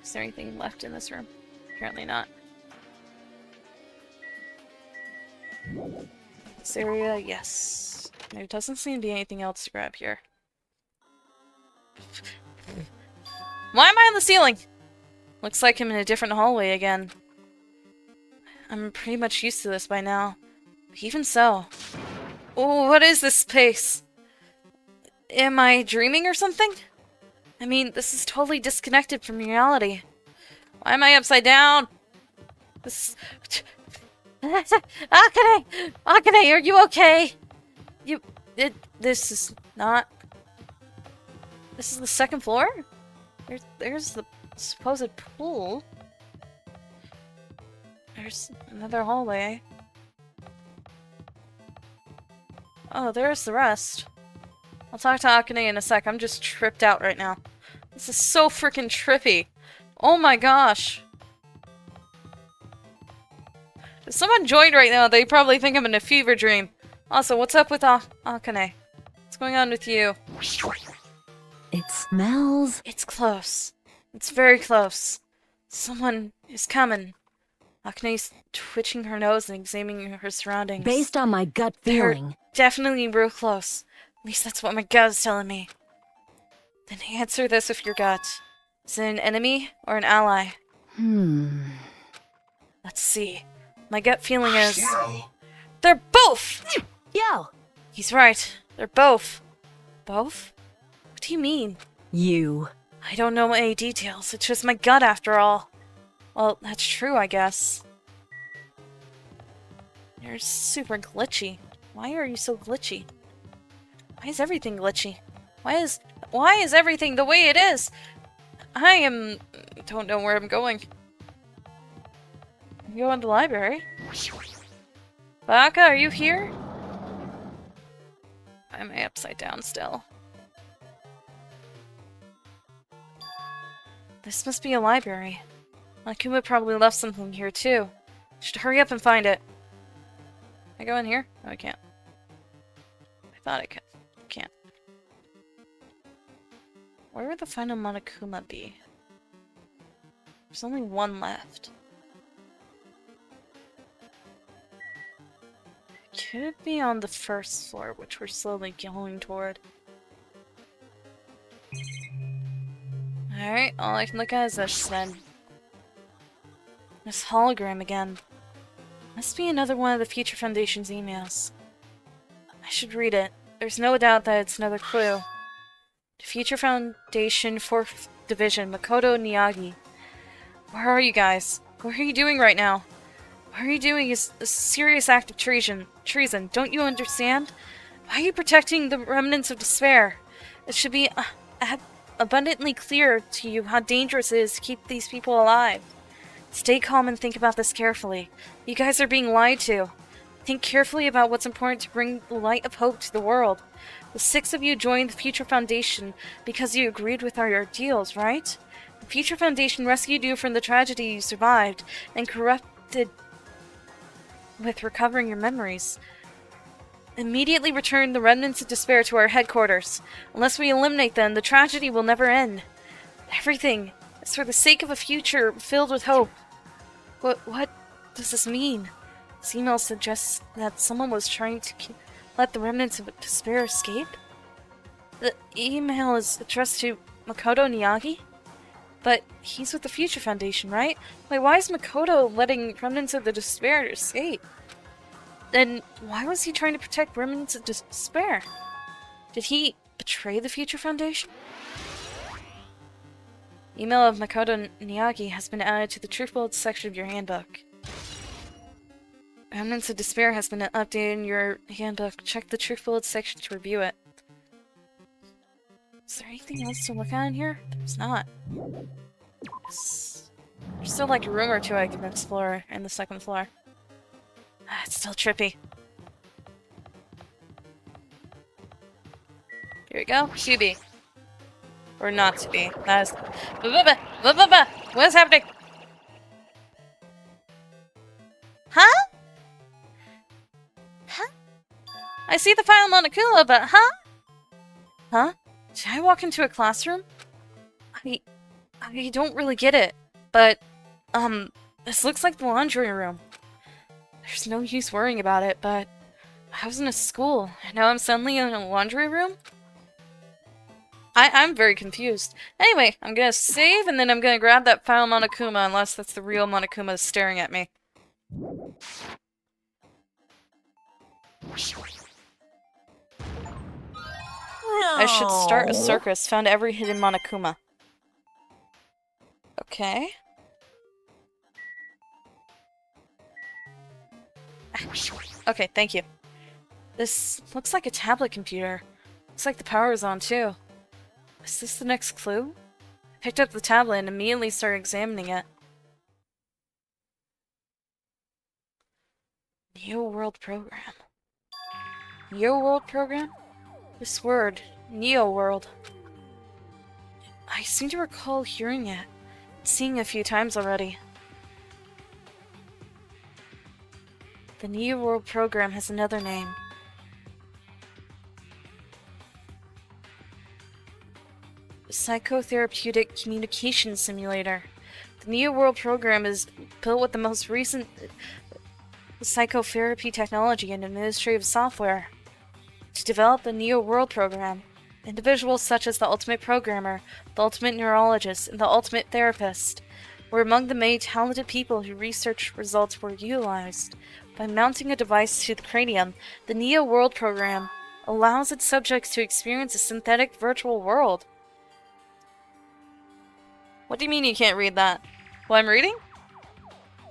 Is there anything left in this room? Apparently not. This area, yes. There doesn't seem to be anything else to grab here. Why am I on the ceiling? Looks like I'm in a different hallway again. I'm pretty much used to this by now. Even so. Oh, what is this space? Am I dreaming or something? I mean, this is totally disconnected from reality. Why am I upside down? This... Akane! Akane, are you okay? This is not... This is the second floor? There's the supposed pool. There's another hallway. Oh, there's the rest. I'll talk to Akane in a sec. I'm just tripped out right now. This is so freaking trippy. Oh my gosh. If someone joined right now, they probably think I'm in a fever dream. Also, what's up with Akane? What's going on with you? It smells. It's close. It's very close. Someone is coming. Akane's twitching her nose and examining her surroundings. Based on my gut They're feeling. definitely real close. At least that's what my gut is telling me. Then answer this with your gut. Is it an enemy or an ally? Let's see. My gut feeling is... Well, They're both! Yo! He's right. They're both. Both? What do you mean? You. I don't know any details. It's just my gut after all. Well, that's true, I guess. You're super glitchy. Why are you so glitchy? Why is everything glitchy? Why is everything the way it is? Don't know where I'm going. I'm going to the library. Baka, are you here? Why am I upside down still? This must be a library. Monokuma probably left something here too. Should hurry up and find it. Can I go in here? No, I can't. I thought I could. Can't. Where would the final Monokuma be? There's only one left. Could it be on the first floor, which we're slowly going toward? Alright, all I can look at is this then. This hologram again. Must be another one of the Future Foundation's emails. I should read it. There's no doubt that it's another clue. The Future Foundation 4th Division, Makoto Miyagi. Where are you guys? What are you doing right now? What are you doing is a serious act of treason. Don't you understand? Why are you protecting the remnants of despair? It should be abundantly clear to you how dangerous it is to keep these people alive. Stay calm and think about this carefully. You guys are being lied to. Think carefully about what's important to bring the light of hope to the world. The 6 of you joined the Future Foundation because you agreed with our ideals, right? The Future Foundation rescued you from the tragedy you survived and corrupted with recovering your memories. Immediately return the remnants of despair to our headquarters. Unless we eliminate them, the tragedy will never end. Everything is for the sake of a future filled with hope. What does this mean? This email suggests that someone was trying to let the remnants of despair escape? The email is addressed to Makoto Miyagi? But he's with the Future Foundation, right? Why is Makoto letting remnants of the despair escape? Then why was he trying to protect remnants of despair? Did he betray the Future Foundation? Email of Makoto Miyagi has been added to the truth bullet section of your handbook. Remnants of Despair has been updated in your handbook. Check the truth bullet section to review it. Is there anything else to look at in here? There's not. There's still like a room or two I can explore in the second floor. It's still trippy. Here we go. To be. Or not to be. That is... What is happening? Huh? Huh? I see the final Monokuma, but huh? Huh? Did I walk into a classroom? I don't really get it, but, this looks like the laundry room. There's no use worrying about it, but I was in a school, and now I'm suddenly in a laundry room? I'm very confused. Anyway, I'm gonna save, and then I'm gonna grab that final Monokuma, unless that's the real Monokuma staring at me. I should start a circus. Found every hidden Monokuma. Okay. Okay, thank you. This looks like a tablet computer. Looks like the power is on too. Is this the next clue? I picked up the tablet and immediately started examining it. Neo World Program. Neo World Program? This word, Neo World. I seem to recall hearing it, seeing it a few times already. The Neo World Program has another name. The Psychotherapeutic Communication Simulator. The Neo World Program is built with the most recent psychotherapy technology and administrative software. To develop the Neo World Program, individuals such as the Ultimate Programmer, the Ultimate Neurologist, and the Ultimate Therapist were among the many talented people whose research results were utilized. By mounting a device to the cranium, the Neo World program allows its subjects to experience a synthetic virtual world. What do you mean you can't read that? Well, I'm reading?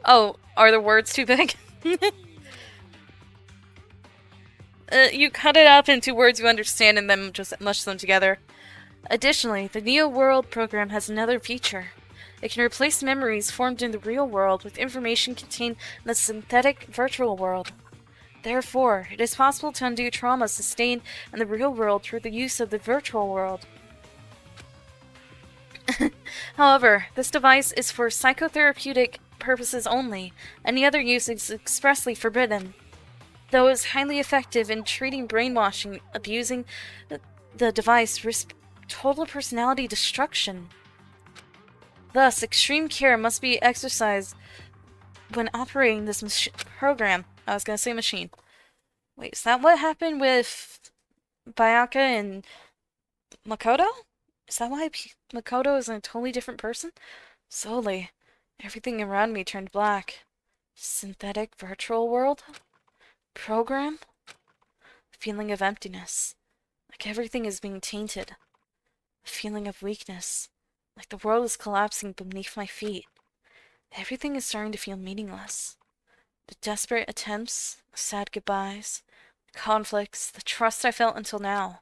Oh, are the words too big? You cut it up into words you understand and then just mush them together. Additionally, the Neo World program has another feature. It can replace memories formed in the real world with information contained in the synthetic virtual world. Therefore, it is possible to undo trauma sustained in the real world through the use of the virtual world. However, this device is for psychotherapeutic purposes only. Any other use is expressly forbidden. Though it is highly effective in treating brainwashing, abusing the device risks total personality destruction. Thus, extreme care must be exercised when operating this program. I was gonna say machine. Wait, is that what happened with Bayaka and Makoto? Is that why Makoto is a totally different person? Slowly, everything around me turned black. Synthetic virtual world? Program? A feeling of emptiness. Like everything is being tainted. A feeling of weakness. Like the world is collapsing beneath my feet. Everything is starting to feel meaningless. The desperate attempts, the sad goodbyes, the conflicts, the trust I felt until now.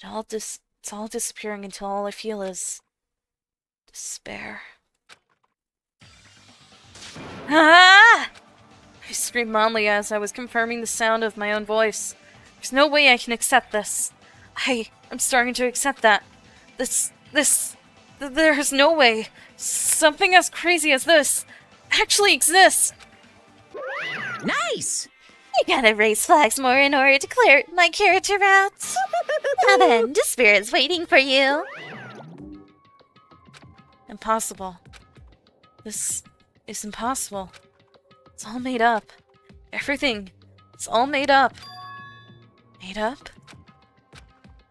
It's all disappearing until all I feel is despair. Ah! I screamed madly as I was confirming the sound of my own voice. There's no way I can accept this. I'm starting to accept that. There's no way something as crazy as this actually exists. Nice! You gotta raise flags more in order to clear my character routes. Now then, despair is waiting for you. Impossible. This is impossible. It's all made up. Everything. It's all made up. Made up?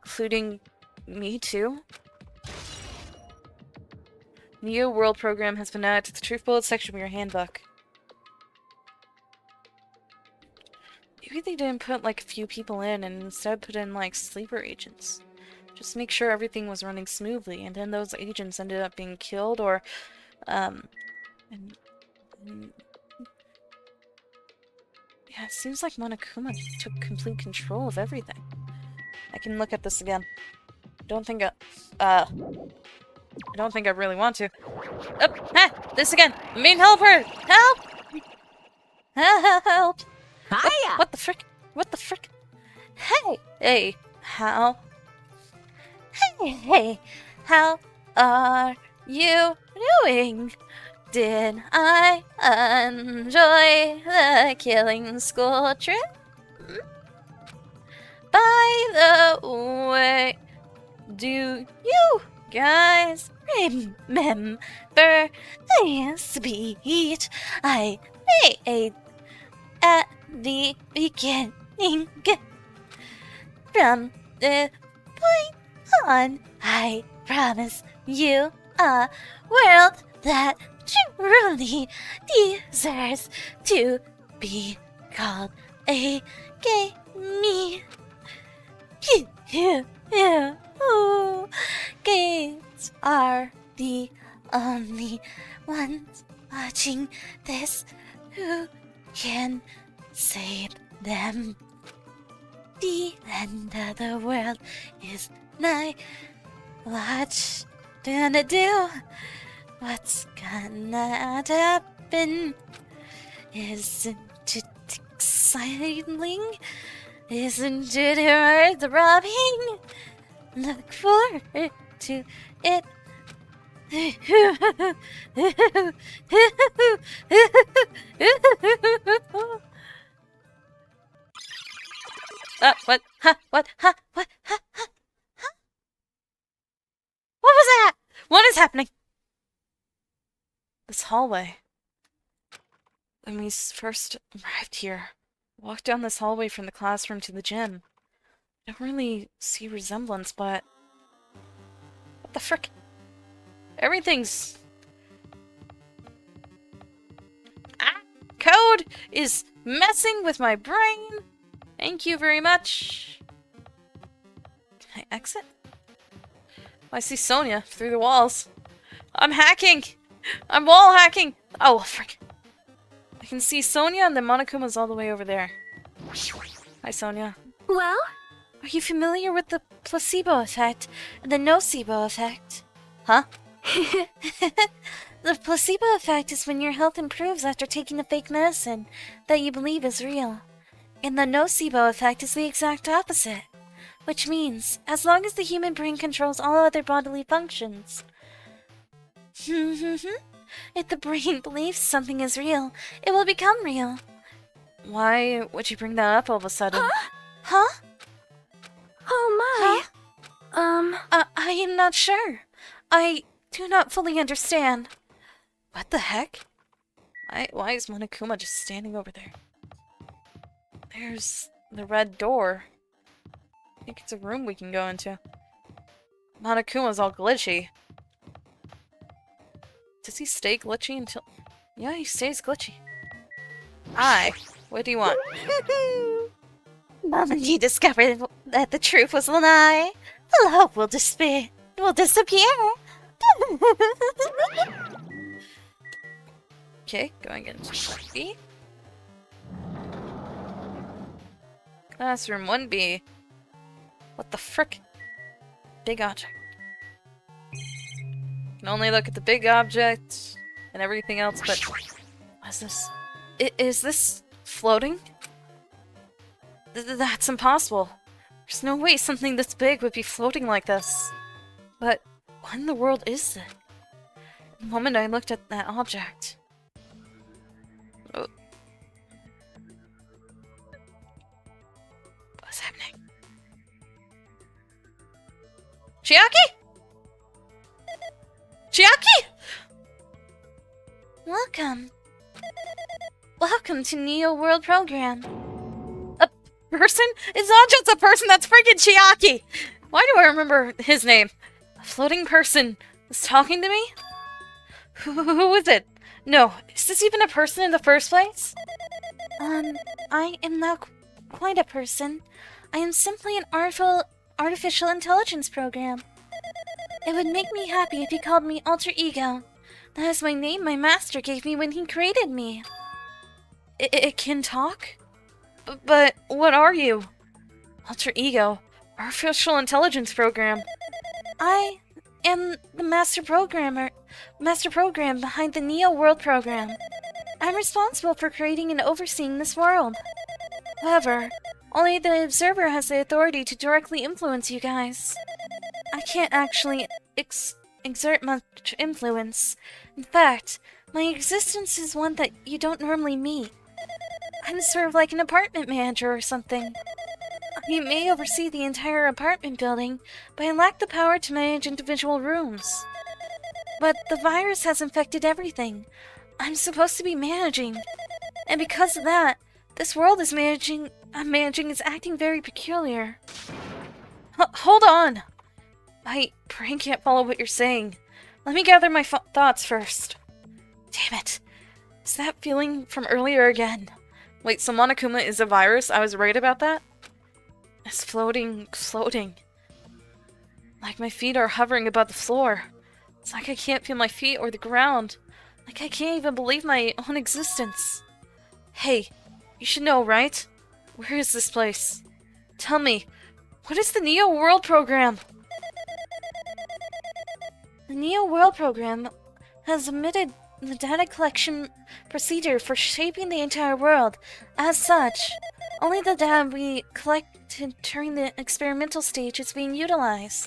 Including me too? Neo World program has been added to the Truth Bullet section of your handbook. Maybe they didn't put like a few people in and instead put in like sleeper agents. Just make sure everything was running smoothly, and then those agents ended up being killed or yeah, it seems like Monokuma took complete control of everything. I can look at this again. I don't think I really want to. Oh, this again! Main helper! Help! Help! Hiya! What the frick? What the frick? Hey, how? Hey, how are you doing? Did I enjoy the killing school trip? By the way, do you guys remember the speech I made at the beginning? From the point on, I promise you a world that truly deserves to be called a game. Games are the only ones watching this who can save them. The end of the world is nigh. What's gonna do? What's gonna happen? Isn't it exciting? Isn't it heart-throbbing? Look forward to it. What? Huh? What? Huh? What? Huh? Huh? Huh? What was that? What is happening? This hallway. When we first arrived here, walked down this hallway from the classroom to the gym. I don't really see resemblance, but... What the frick? Everything's... is messing with my brain. Thank you very much. Can I exit? I see Sonia through the walls. I'm hacking! I'm wall hacking! Oh, frick. I can see Sonia and the Monokuma's all the way over there. Hi, Sonia. Well? Are you familiar with the placebo effect and the nocebo effect? Huh? The placebo effect is when your health improves after taking a fake medicine that you believe is real. And the nocebo effect is the exact opposite. Which means, as long as the human brain controls all other bodily functions. If the brain believes something is real, it will become real. Why would you bring that up all of a sudden? Huh? Oh my. I am not sure. I do not fully understand. What the heck? Why is Monokuma just standing over there? There's the red door. I think it's a room we can go into. Monokuma's all glitchy. Does he stay glitchy until... Yeah, he stays glitchy. Hi. What do you want? The moment you discover that the truth was a lie, the hope will disappear. Okay, going into B. Classroom 1B. What the frick? Big object. Can only look at the big object and everything else, but... What is this? Is this floating? That's impossible. There's no way something this big would be floating like this. But what in the world is it? The moment I looked at that object... Oh. What's happening? Chiaki? Chiaki? Welcome to Neo World Program. A person? It's not just a person, that's freaking Chiaki! Why do I remember his name? A floating person is talking to me? Who is it? No, is this even a person in the first place? I am not quite a person. I am simply an artificial intelligence program. It would make me happy if you called me Alter Ego. That is my name my master gave me when he created me. It can talk? But what are you? Alter Ego. Artificial Intelligence Program. I am the master program behind the Neo World Program. I'm responsible for creating and overseeing this world. However, only the observer has the authority to directly influence you guys. I can't actually exert much influence. In fact, my existence is one that you don't normally meet. I'm sort of like an apartment manager or something. I may oversee the entire apartment building, but I lack the power to manage individual rooms. But the virus has infected everything. I'm supposed to be managing. And because of that, this world I'm managing is acting very peculiar. Hold on! My brain can't follow what you're saying. Let me gather my thoughts first. Damn it. Is that feeling from earlier again? Wait, so Monokuma is a virus? I was right about that? It's floating. Like my feet are hovering above the floor. It's like I can't feel my feet or the ground. Like I can't even believe my own existence. Hey, you should know, right? Where is this place? Tell me, what is the Neo World Program? The Neo World Program has omitted the data collection procedure for shaping the entire world. As such, only the data we collected during the experimental stage is being utilized.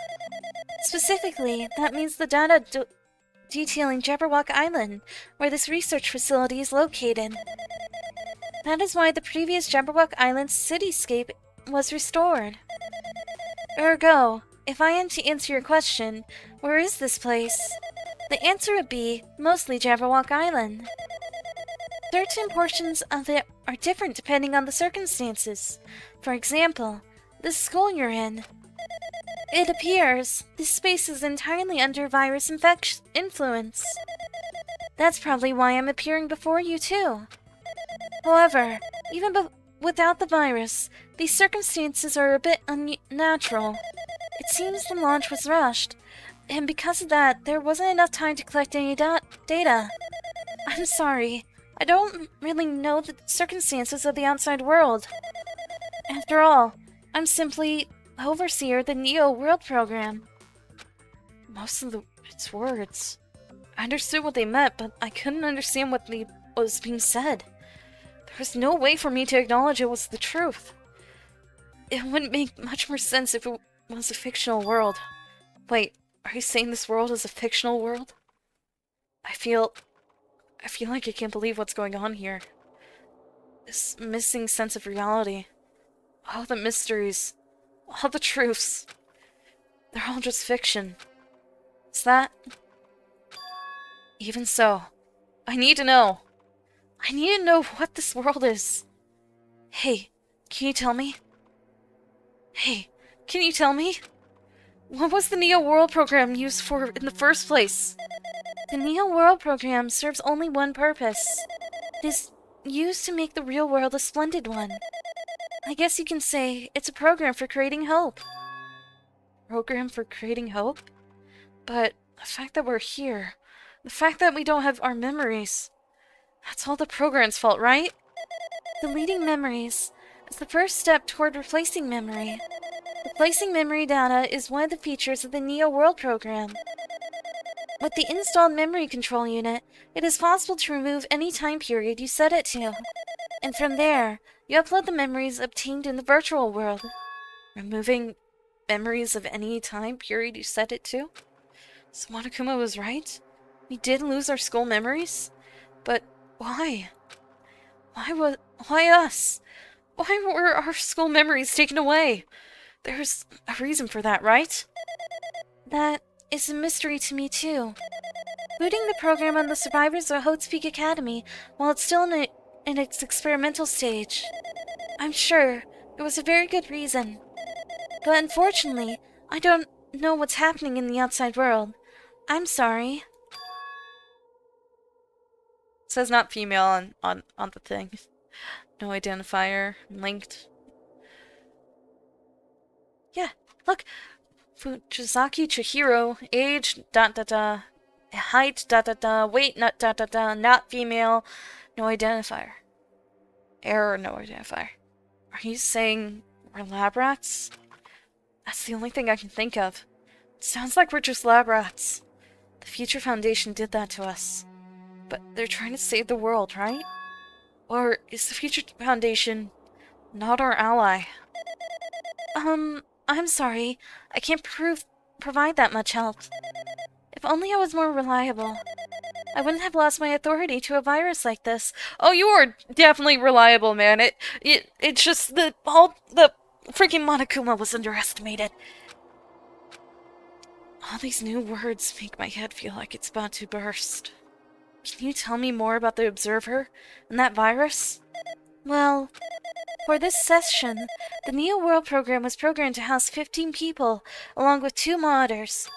Specifically, that means the data detailing Jabberwock Island, where this research facility is located. That is why the previous Jabberwock Island cityscape was restored. Ergo, if I am to answer your question, where is this place? The answer would be mostly Jabberwock Island. Certain portions of it are different depending on the circumstances. For example, the school you're in. It appears this space is entirely under virus influence. That's probably why I'm appearing before you too. However, even without the virus, these circumstances are a bit unnatural. It seems the launch was rushed, and because of that, there wasn't enough time to collect any data. I'm sorry. I don't really know the circumstances of the outside world. After all, I'm simply overseer of the Neo World Program. Most of its words. I understood what they meant, but I couldn't understand what was being said. There was no way for me to acknowledge it was the truth. It wouldn't make much more sense if it was a fictional world. Wait, are you saying this world is a fictional world? I feel like I can't believe what's going on here. This missing sense of reality. All the mysteries. All the truths. They're all just fiction. Is that... Even so, I need to know. I need to know what this world is. Hey, can you tell me? Hey, can you tell me? What was the Neo World Program used for in the first place? The Neo World Program serves only one purpose. It is used to make the real world a splendid one. I guess you can say it's a program for creating hope. Program for creating hope? But the fact that we're here, the fact that we don't have our memories, that's all the program's fault, right? Deleting memories is the first step toward replacing memory. Replacing memory data is one of the features of the Neo World Program. With the installed memory control unit, it is possible to remove any time period you set it to. And from there, you upload the memories obtained in the virtual world. Removing memories of any time period you set it to? So Monokuma was right? We did lose our school memories? But why? Why us? Why were our school memories taken away? There's a reason for that, right? That is a mystery to me, too. Booting the program on the survivors of Hope's Peak Academy while it's still in its experimental stage. I'm sure it was a very good reason. But unfortunately, I don't know what's happening in the outside world. I'm sorry. It says not female on the thing. No identifier. Linked. Yeah, look. Fujizaki Chihiro, age, height, weight, not female, no identifier. Error, no identifier. Are you saying we're lab rats? That's the only thing I can think of. It sounds like we're just lab rats. The Future Foundation did that to us. But they're trying to save the world, right? Or is the Future Foundation not our ally? I'm sorry. I can't provide that much help. If only I was more reliable. I wouldn't have lost my authority to a virus like this. Oh, you are definitely reliable, man. It's just the freaking Monokuma was underestimated. All these new words make my head feel like it's about to burst. Can you tell me more about the Observer and that virus? Well, for this session, the Neo World Program was programmed to house 15 people, along with 2 monitors.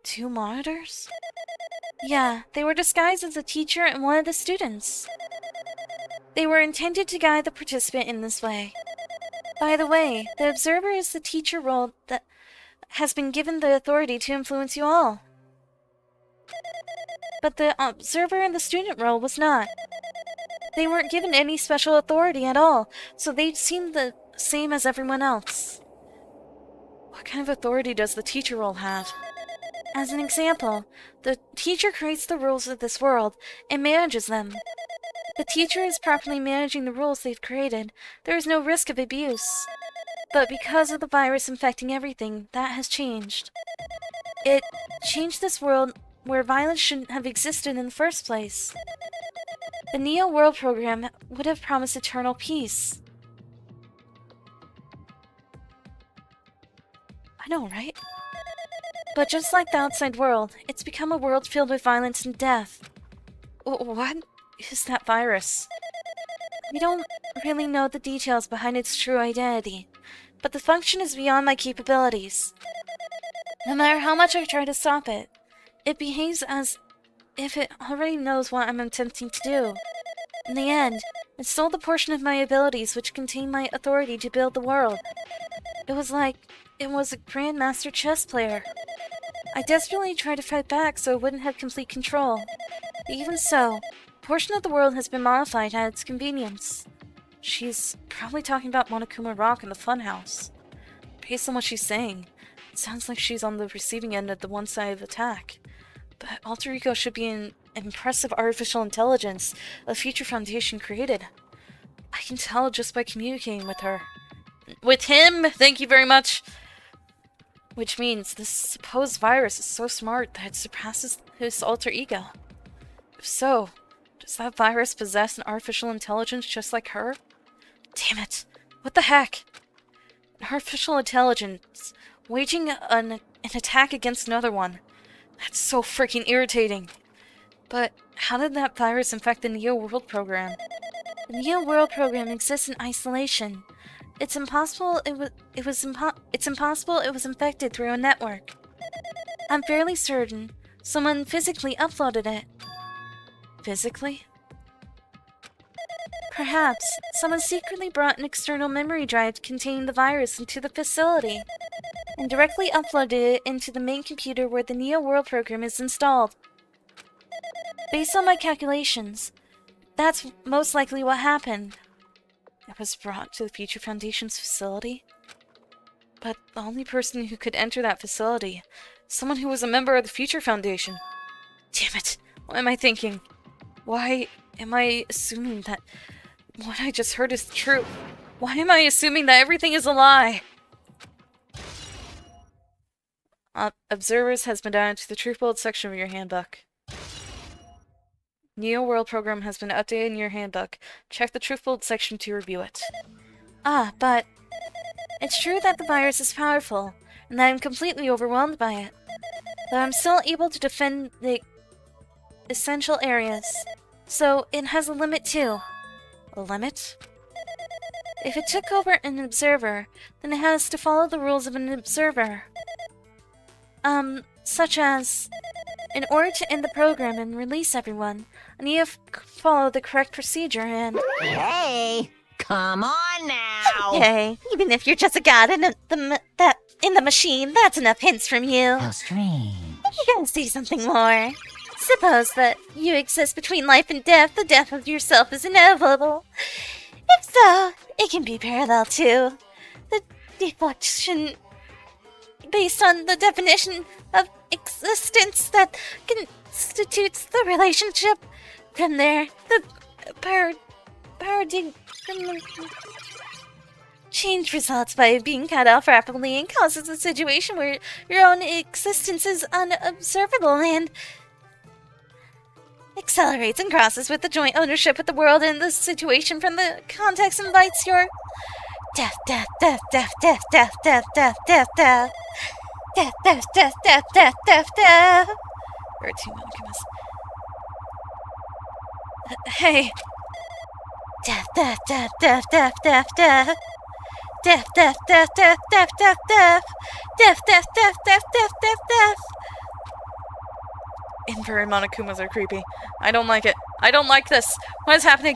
2 monitors? Yeah, they were disguised as a teacher and one of the students. They were intended to guide the participant in this way. By the way, the Observer is the teacher role that has been given the authority to influence you all. But the Observer in the student role was not. They weren't given any special authority at all, so they seemed the same as everyone else. What kind of authority does the teacher role have? As an example, the teacher creates the rules of this world and manages them. The teacher is properly managing the rules they've created. There is no risk of abuse. But because of the virus infecting everything, that has changed. It changed this world where violence shouldn't have existed in the first place. The Neo World Program would have promised eternal peace. I know, right? But just like the outside world, it's become a world filled with violence and death. What is that virus? We don't really know the details behind its true identity, but the function is beyond my capabilities. No matter how much I try to stop it, it behaves as if it already knows what I'm attempting to do. In the end, It stole the portion of my abilities which contained my authority to build the world. It was like it was a grandmaster chess player. I desperately tried to fight back so it wouldn't have complete control. But even so, a portion of the world has been modified at its convenience. She's probably talking about Monokuma Rock and the Funhouse. Based on what she's saying, it sounds like she's on the receiving end of the one-sided attack. But Alter Ego should be an impressive artificial intelligence a future foundation created. I can tell just by communicating with her. With him! Thank you very much! Which means this supposed virus is so smart that it surpasses his alter ego. If so, does that virus possess an artificial intelligence just like her? Damn it! What the heck? An artificial intelligence waging an attack against another one. That's so freaking irritating. But how did that virus infect the Neo World program? The Neo World program exists in isolation. It's impossible it was infected through a network. I'm fairly certain someone physically uploaded it. Physically? Perhaps someone secretly brought an external memory drive containing the virus into the facility and directly uploaded it into the main computer where the Neo World program is installed. Based on my calculations, that's most likely what happened. It was brought to the Future Foundation's facility? But the only person who could enter that facility is someone who was a member of the Future Foundation. Damn it! What am I thinking? Why am I assuming that what I just heard is true? Why am I assuming that everything is a lie? Observers has been added to the Truth Bold section of your handbook. Neo World program has been updated in your handbook. Check the Truth Bold section to review it. But it's true that the virus is powerful, and that I'm completely overwhelmed by it. But I'm still able to defend the essential areas, so it has a limit too. A limit? If it took over an observer, then it has to follow the rules of an observer. Such as, in order to end the program and release everyone, I need to follow the correct procedure and... Hey, come on now. Hey, even if you're just a god in the machine, that's enough hints from you. How strange. You gotta see something more. Suppose that you exist between life and death, the death of yourself is inevitable. If so, it can be parallel too. The deflection based on the definition of existence that constitutes the relationship. From there, the paradigm change results by being cut off rapidly and causes a situation where your own existence is unobservable and accelerates and crosses with the joint ownership of the world, and the situation from the context invites your death, death, death, death, death, death, death, death, death, death, death, death, death, death, death, death, death. Or two Monokumas. Hey. Death, death, death, death, death, death, death. Death, death, death, death, death, death, death. Death, death, death, death, death, death, death. Inverted Monokumas are creepy. I don't like it. I don't like this. What is happening?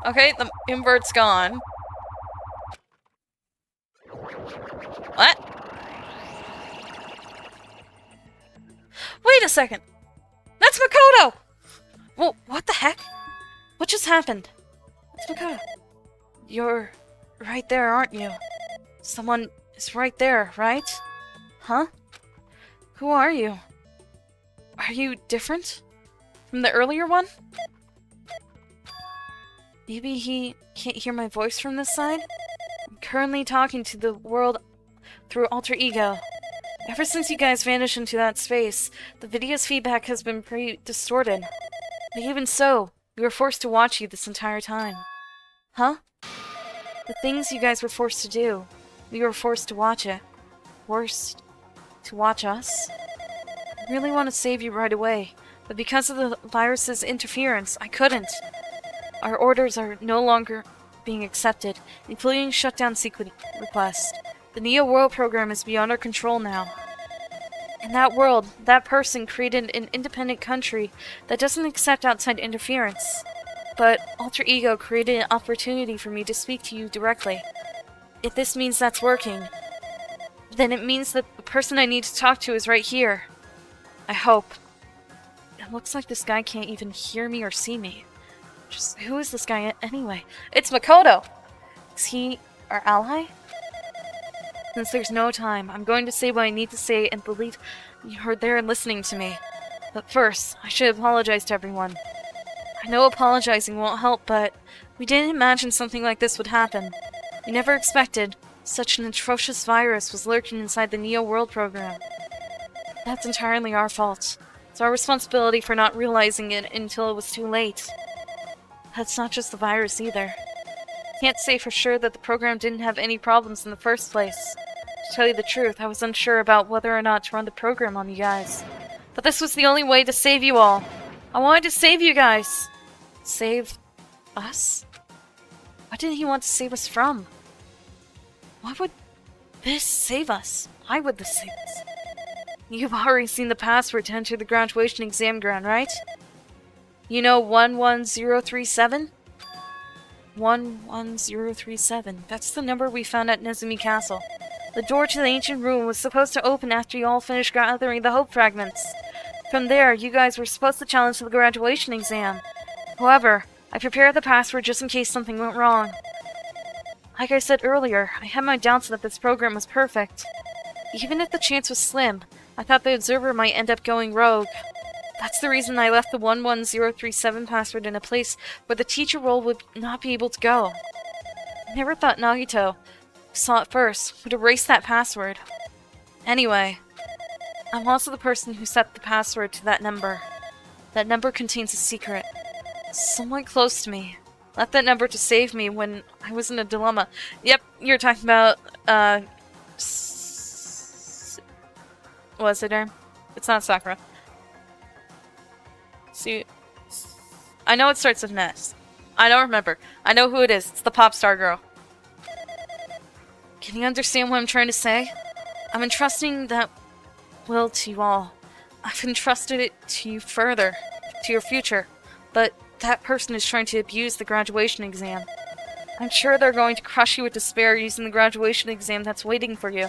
Okay, the invert's gone. What? Wait a second! That's Makoto! Well, what the heck? What just happened? It's Makoto. You're right there, aren't you? Someone is right there, right? Huh? Who are you? Are you different from the earlier one? Maybe he can't hear my voice from this side? I'm currently talking to the world through alter ego. Ever since you guys vanished into that space, the video's feedback has been pretty distorted. But even so, we were forced to watch you this entire time. Huh? The things you guys were forced to do, we were forced to watch it. Forced to watch us? I really want to save you right away, but because of the virus's interference, I couldn't. Our orders are no longer being accepted, including shutdown sequence request. The Neo World program is beyond our control now. In that world, that person created an independent country that doesn't accept outside interference. But Alter Ego created an opportunity for me to speak to you directly. If this means that's working, then it means that the person I need to talk to is right here. I hope. It looks like this guy can't even hear me or see me. Just who is this guy anyway? It's Makoto! Is he our ally? Since there's no time, I'm going to say what I need to say and believe you're there and listening to me. But first, I should apologize to everyone. I know apologizing won't help, but we didn't imagine something like this would happen. We never expected such an atrocious virus was lurking inside the Neo World program. That's entirely our fault. It's our responsibility for not realizing it until it was too late. That's not just the virus either. Can't say for sure that the program didn't have any problems in the first place. To tell you the truth, I was unsure about whether or not to run the program on you guys. But this was the only way to save you all. I wanted to save you guys. Save us? What did he want to save us from? Why would this save us? Why would this save us? You've already seen the password to enter the graduation exam ground, right? You know 11037? 11037. That's the number we found at Nezumi Castle. The door to the ancient room was supposed to open after you all finished gathering the hope fragments. From there, you guys were supposed to challenge to the graduation exam. However, I prepared the password just in case something went wrong. Like I said earlier, I had my doubts that this program was perfect. Even if the chance was slim, I thought the observer might end up going rogue. That's the reason I left the 11037 password in a place where the teacher role would not be able to go. I never thought Nagito, who saw it first, would erase that password. Anyway, I'm also the person who set the password to that number. That number contains a secret. Someone close to me left that number to save me when I was in a dilemma. Yep, you're talking about, what's her name? It's not Sakura. See, I know it starts with Ness. I don't remember. I know who it is. It's the pop star girl. Can you understand what I'm trying to say? I'm entrusting that will to you all. I've entrusted it to you further, to your future. But that person is trying to abuse the graduation exam. I'm sure they're going to crush you with despair using the graduation exam that's waiting for you.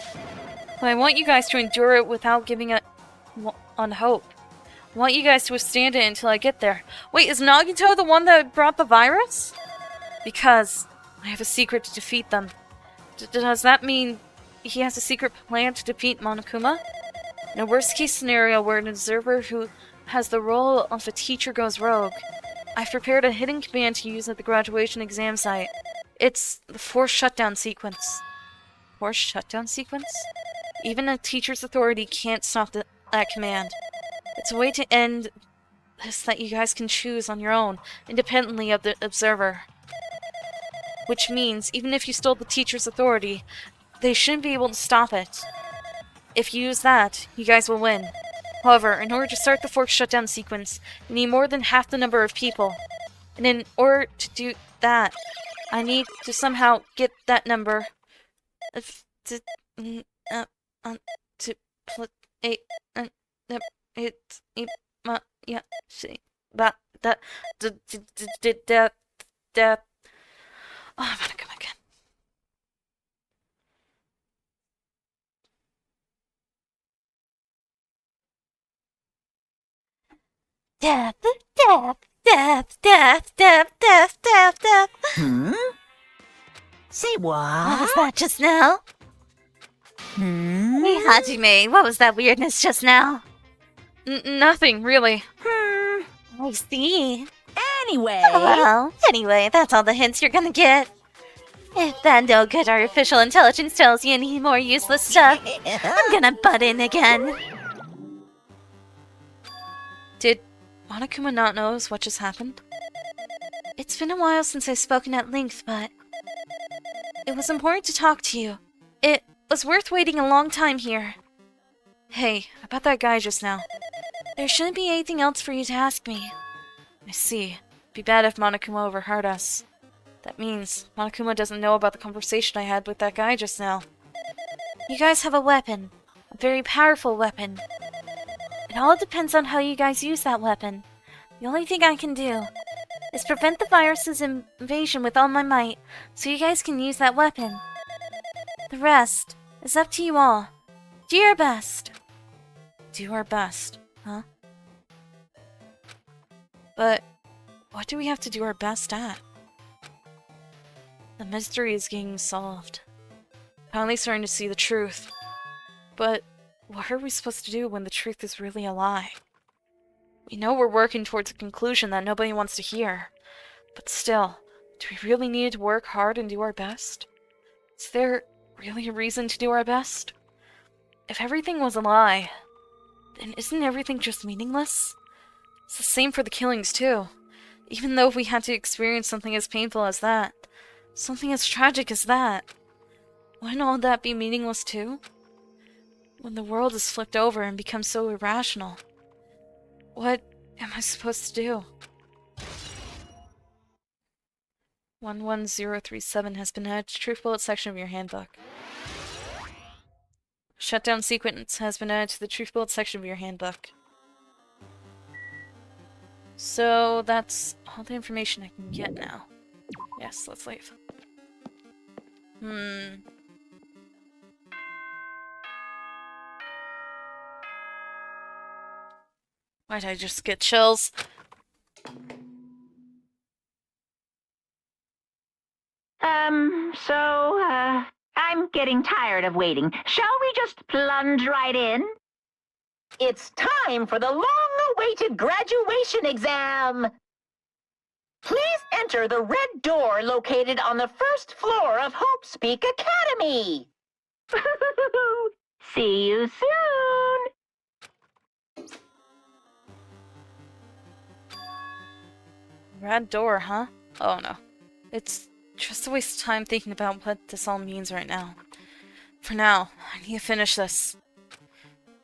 But I want you guys to endure it without giving up on hope. I want you guys to withstand it until I get there. Wait, is Nagito the one that brought the virus? Because I have a secret to defeat them. Does that mean he has a secret plan to defeat Monokuma? In a worst-case scenario where an observer who has the role of a teacher goes rogue, I've prepared a hidden command to use at the graduation exam site. It's the forced shutdown sequence. Forced shutdown sequence? Even a teacher's authority can't stop that command. It's a way to end this that you guys can choose on your own, independently of the observer. Which means, even if you stole the teacher's authority, they shouldn't be able to stop it. If you use that, you guys will win. However, in order to start the forced shutdown sequence, you need more than half the number of people. And in order to do that, I need to somehow get that number Oh, I'm gonna come again. Death, death, death, death, death, death, death, death. Say what? What was that just now? Hey, Hajime, what was that weirdness just now? Nothing, really. I see. Anyway. Well, anyway, that's all the hints you're gonna get. If that no good artificial intelligence tells you any more useless stuff, I'm gonna butt in again. Did Monokuma not know what just happened? It's been a while since I've spoken at length, but it was important to talk to you. It was worth waiting a long time here. Hey, about that guy just now. There shouldn't be anything else for you to ask me. I see. It'd be bad if Monokuma overheard us. That means Monokuma doesn't know about the conversation I had with that guy just now. You guys have a weapon. A very powerful weapon. It all depends on how you guys use that weapon. The only thing I can do is prevent the virus's invasion with all my might, so you guys can use that weapon. The rest is up to you all. Do your best. Do our best, huh? But what do we have to do our best at? The mystery is getting solved. Finally starting to see the truth. But what are we supposed to do when the truth is really a lie? We know we're working towards a conclusion that nobody wants to hear. But still, do we really need to work hard and do our best? Is there really a reason to do our best? If everything was a lie, then isn't everything just meaningless? It's the same for the killings too. Even though we had to experience something as painful as that, something as tragic as that, wouldn't all that be meaningless too? When the world is flipped over and becomes so irrational, what am I supposed to do? 11037 has been added to Truth Bullet section of your handbook. Shutdown sequence has been added to the Truth Bullet section of your handbook. So that's all the information I can get now. Yes, let's leave. Why'd I just get chills? I'm getting tired of waiting. Shall we just plunge right in? It's time for the long-awaited graduation exam! Please enter the red door located on the first floor of Hope's Peak Academy! See you soon! Red door, huh? Oh no. It's just a waste of time thinking about what this all means right now. For now, I need to finish this.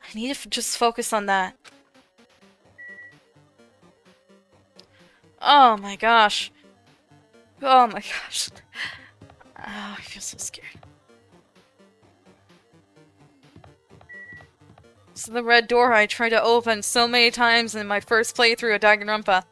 I need to just focus on that. Oh my gosh. Oh my gosh. Oh, I feel so scared. This is the red door I tried to open so many times in my first playthrough of Danganronpa.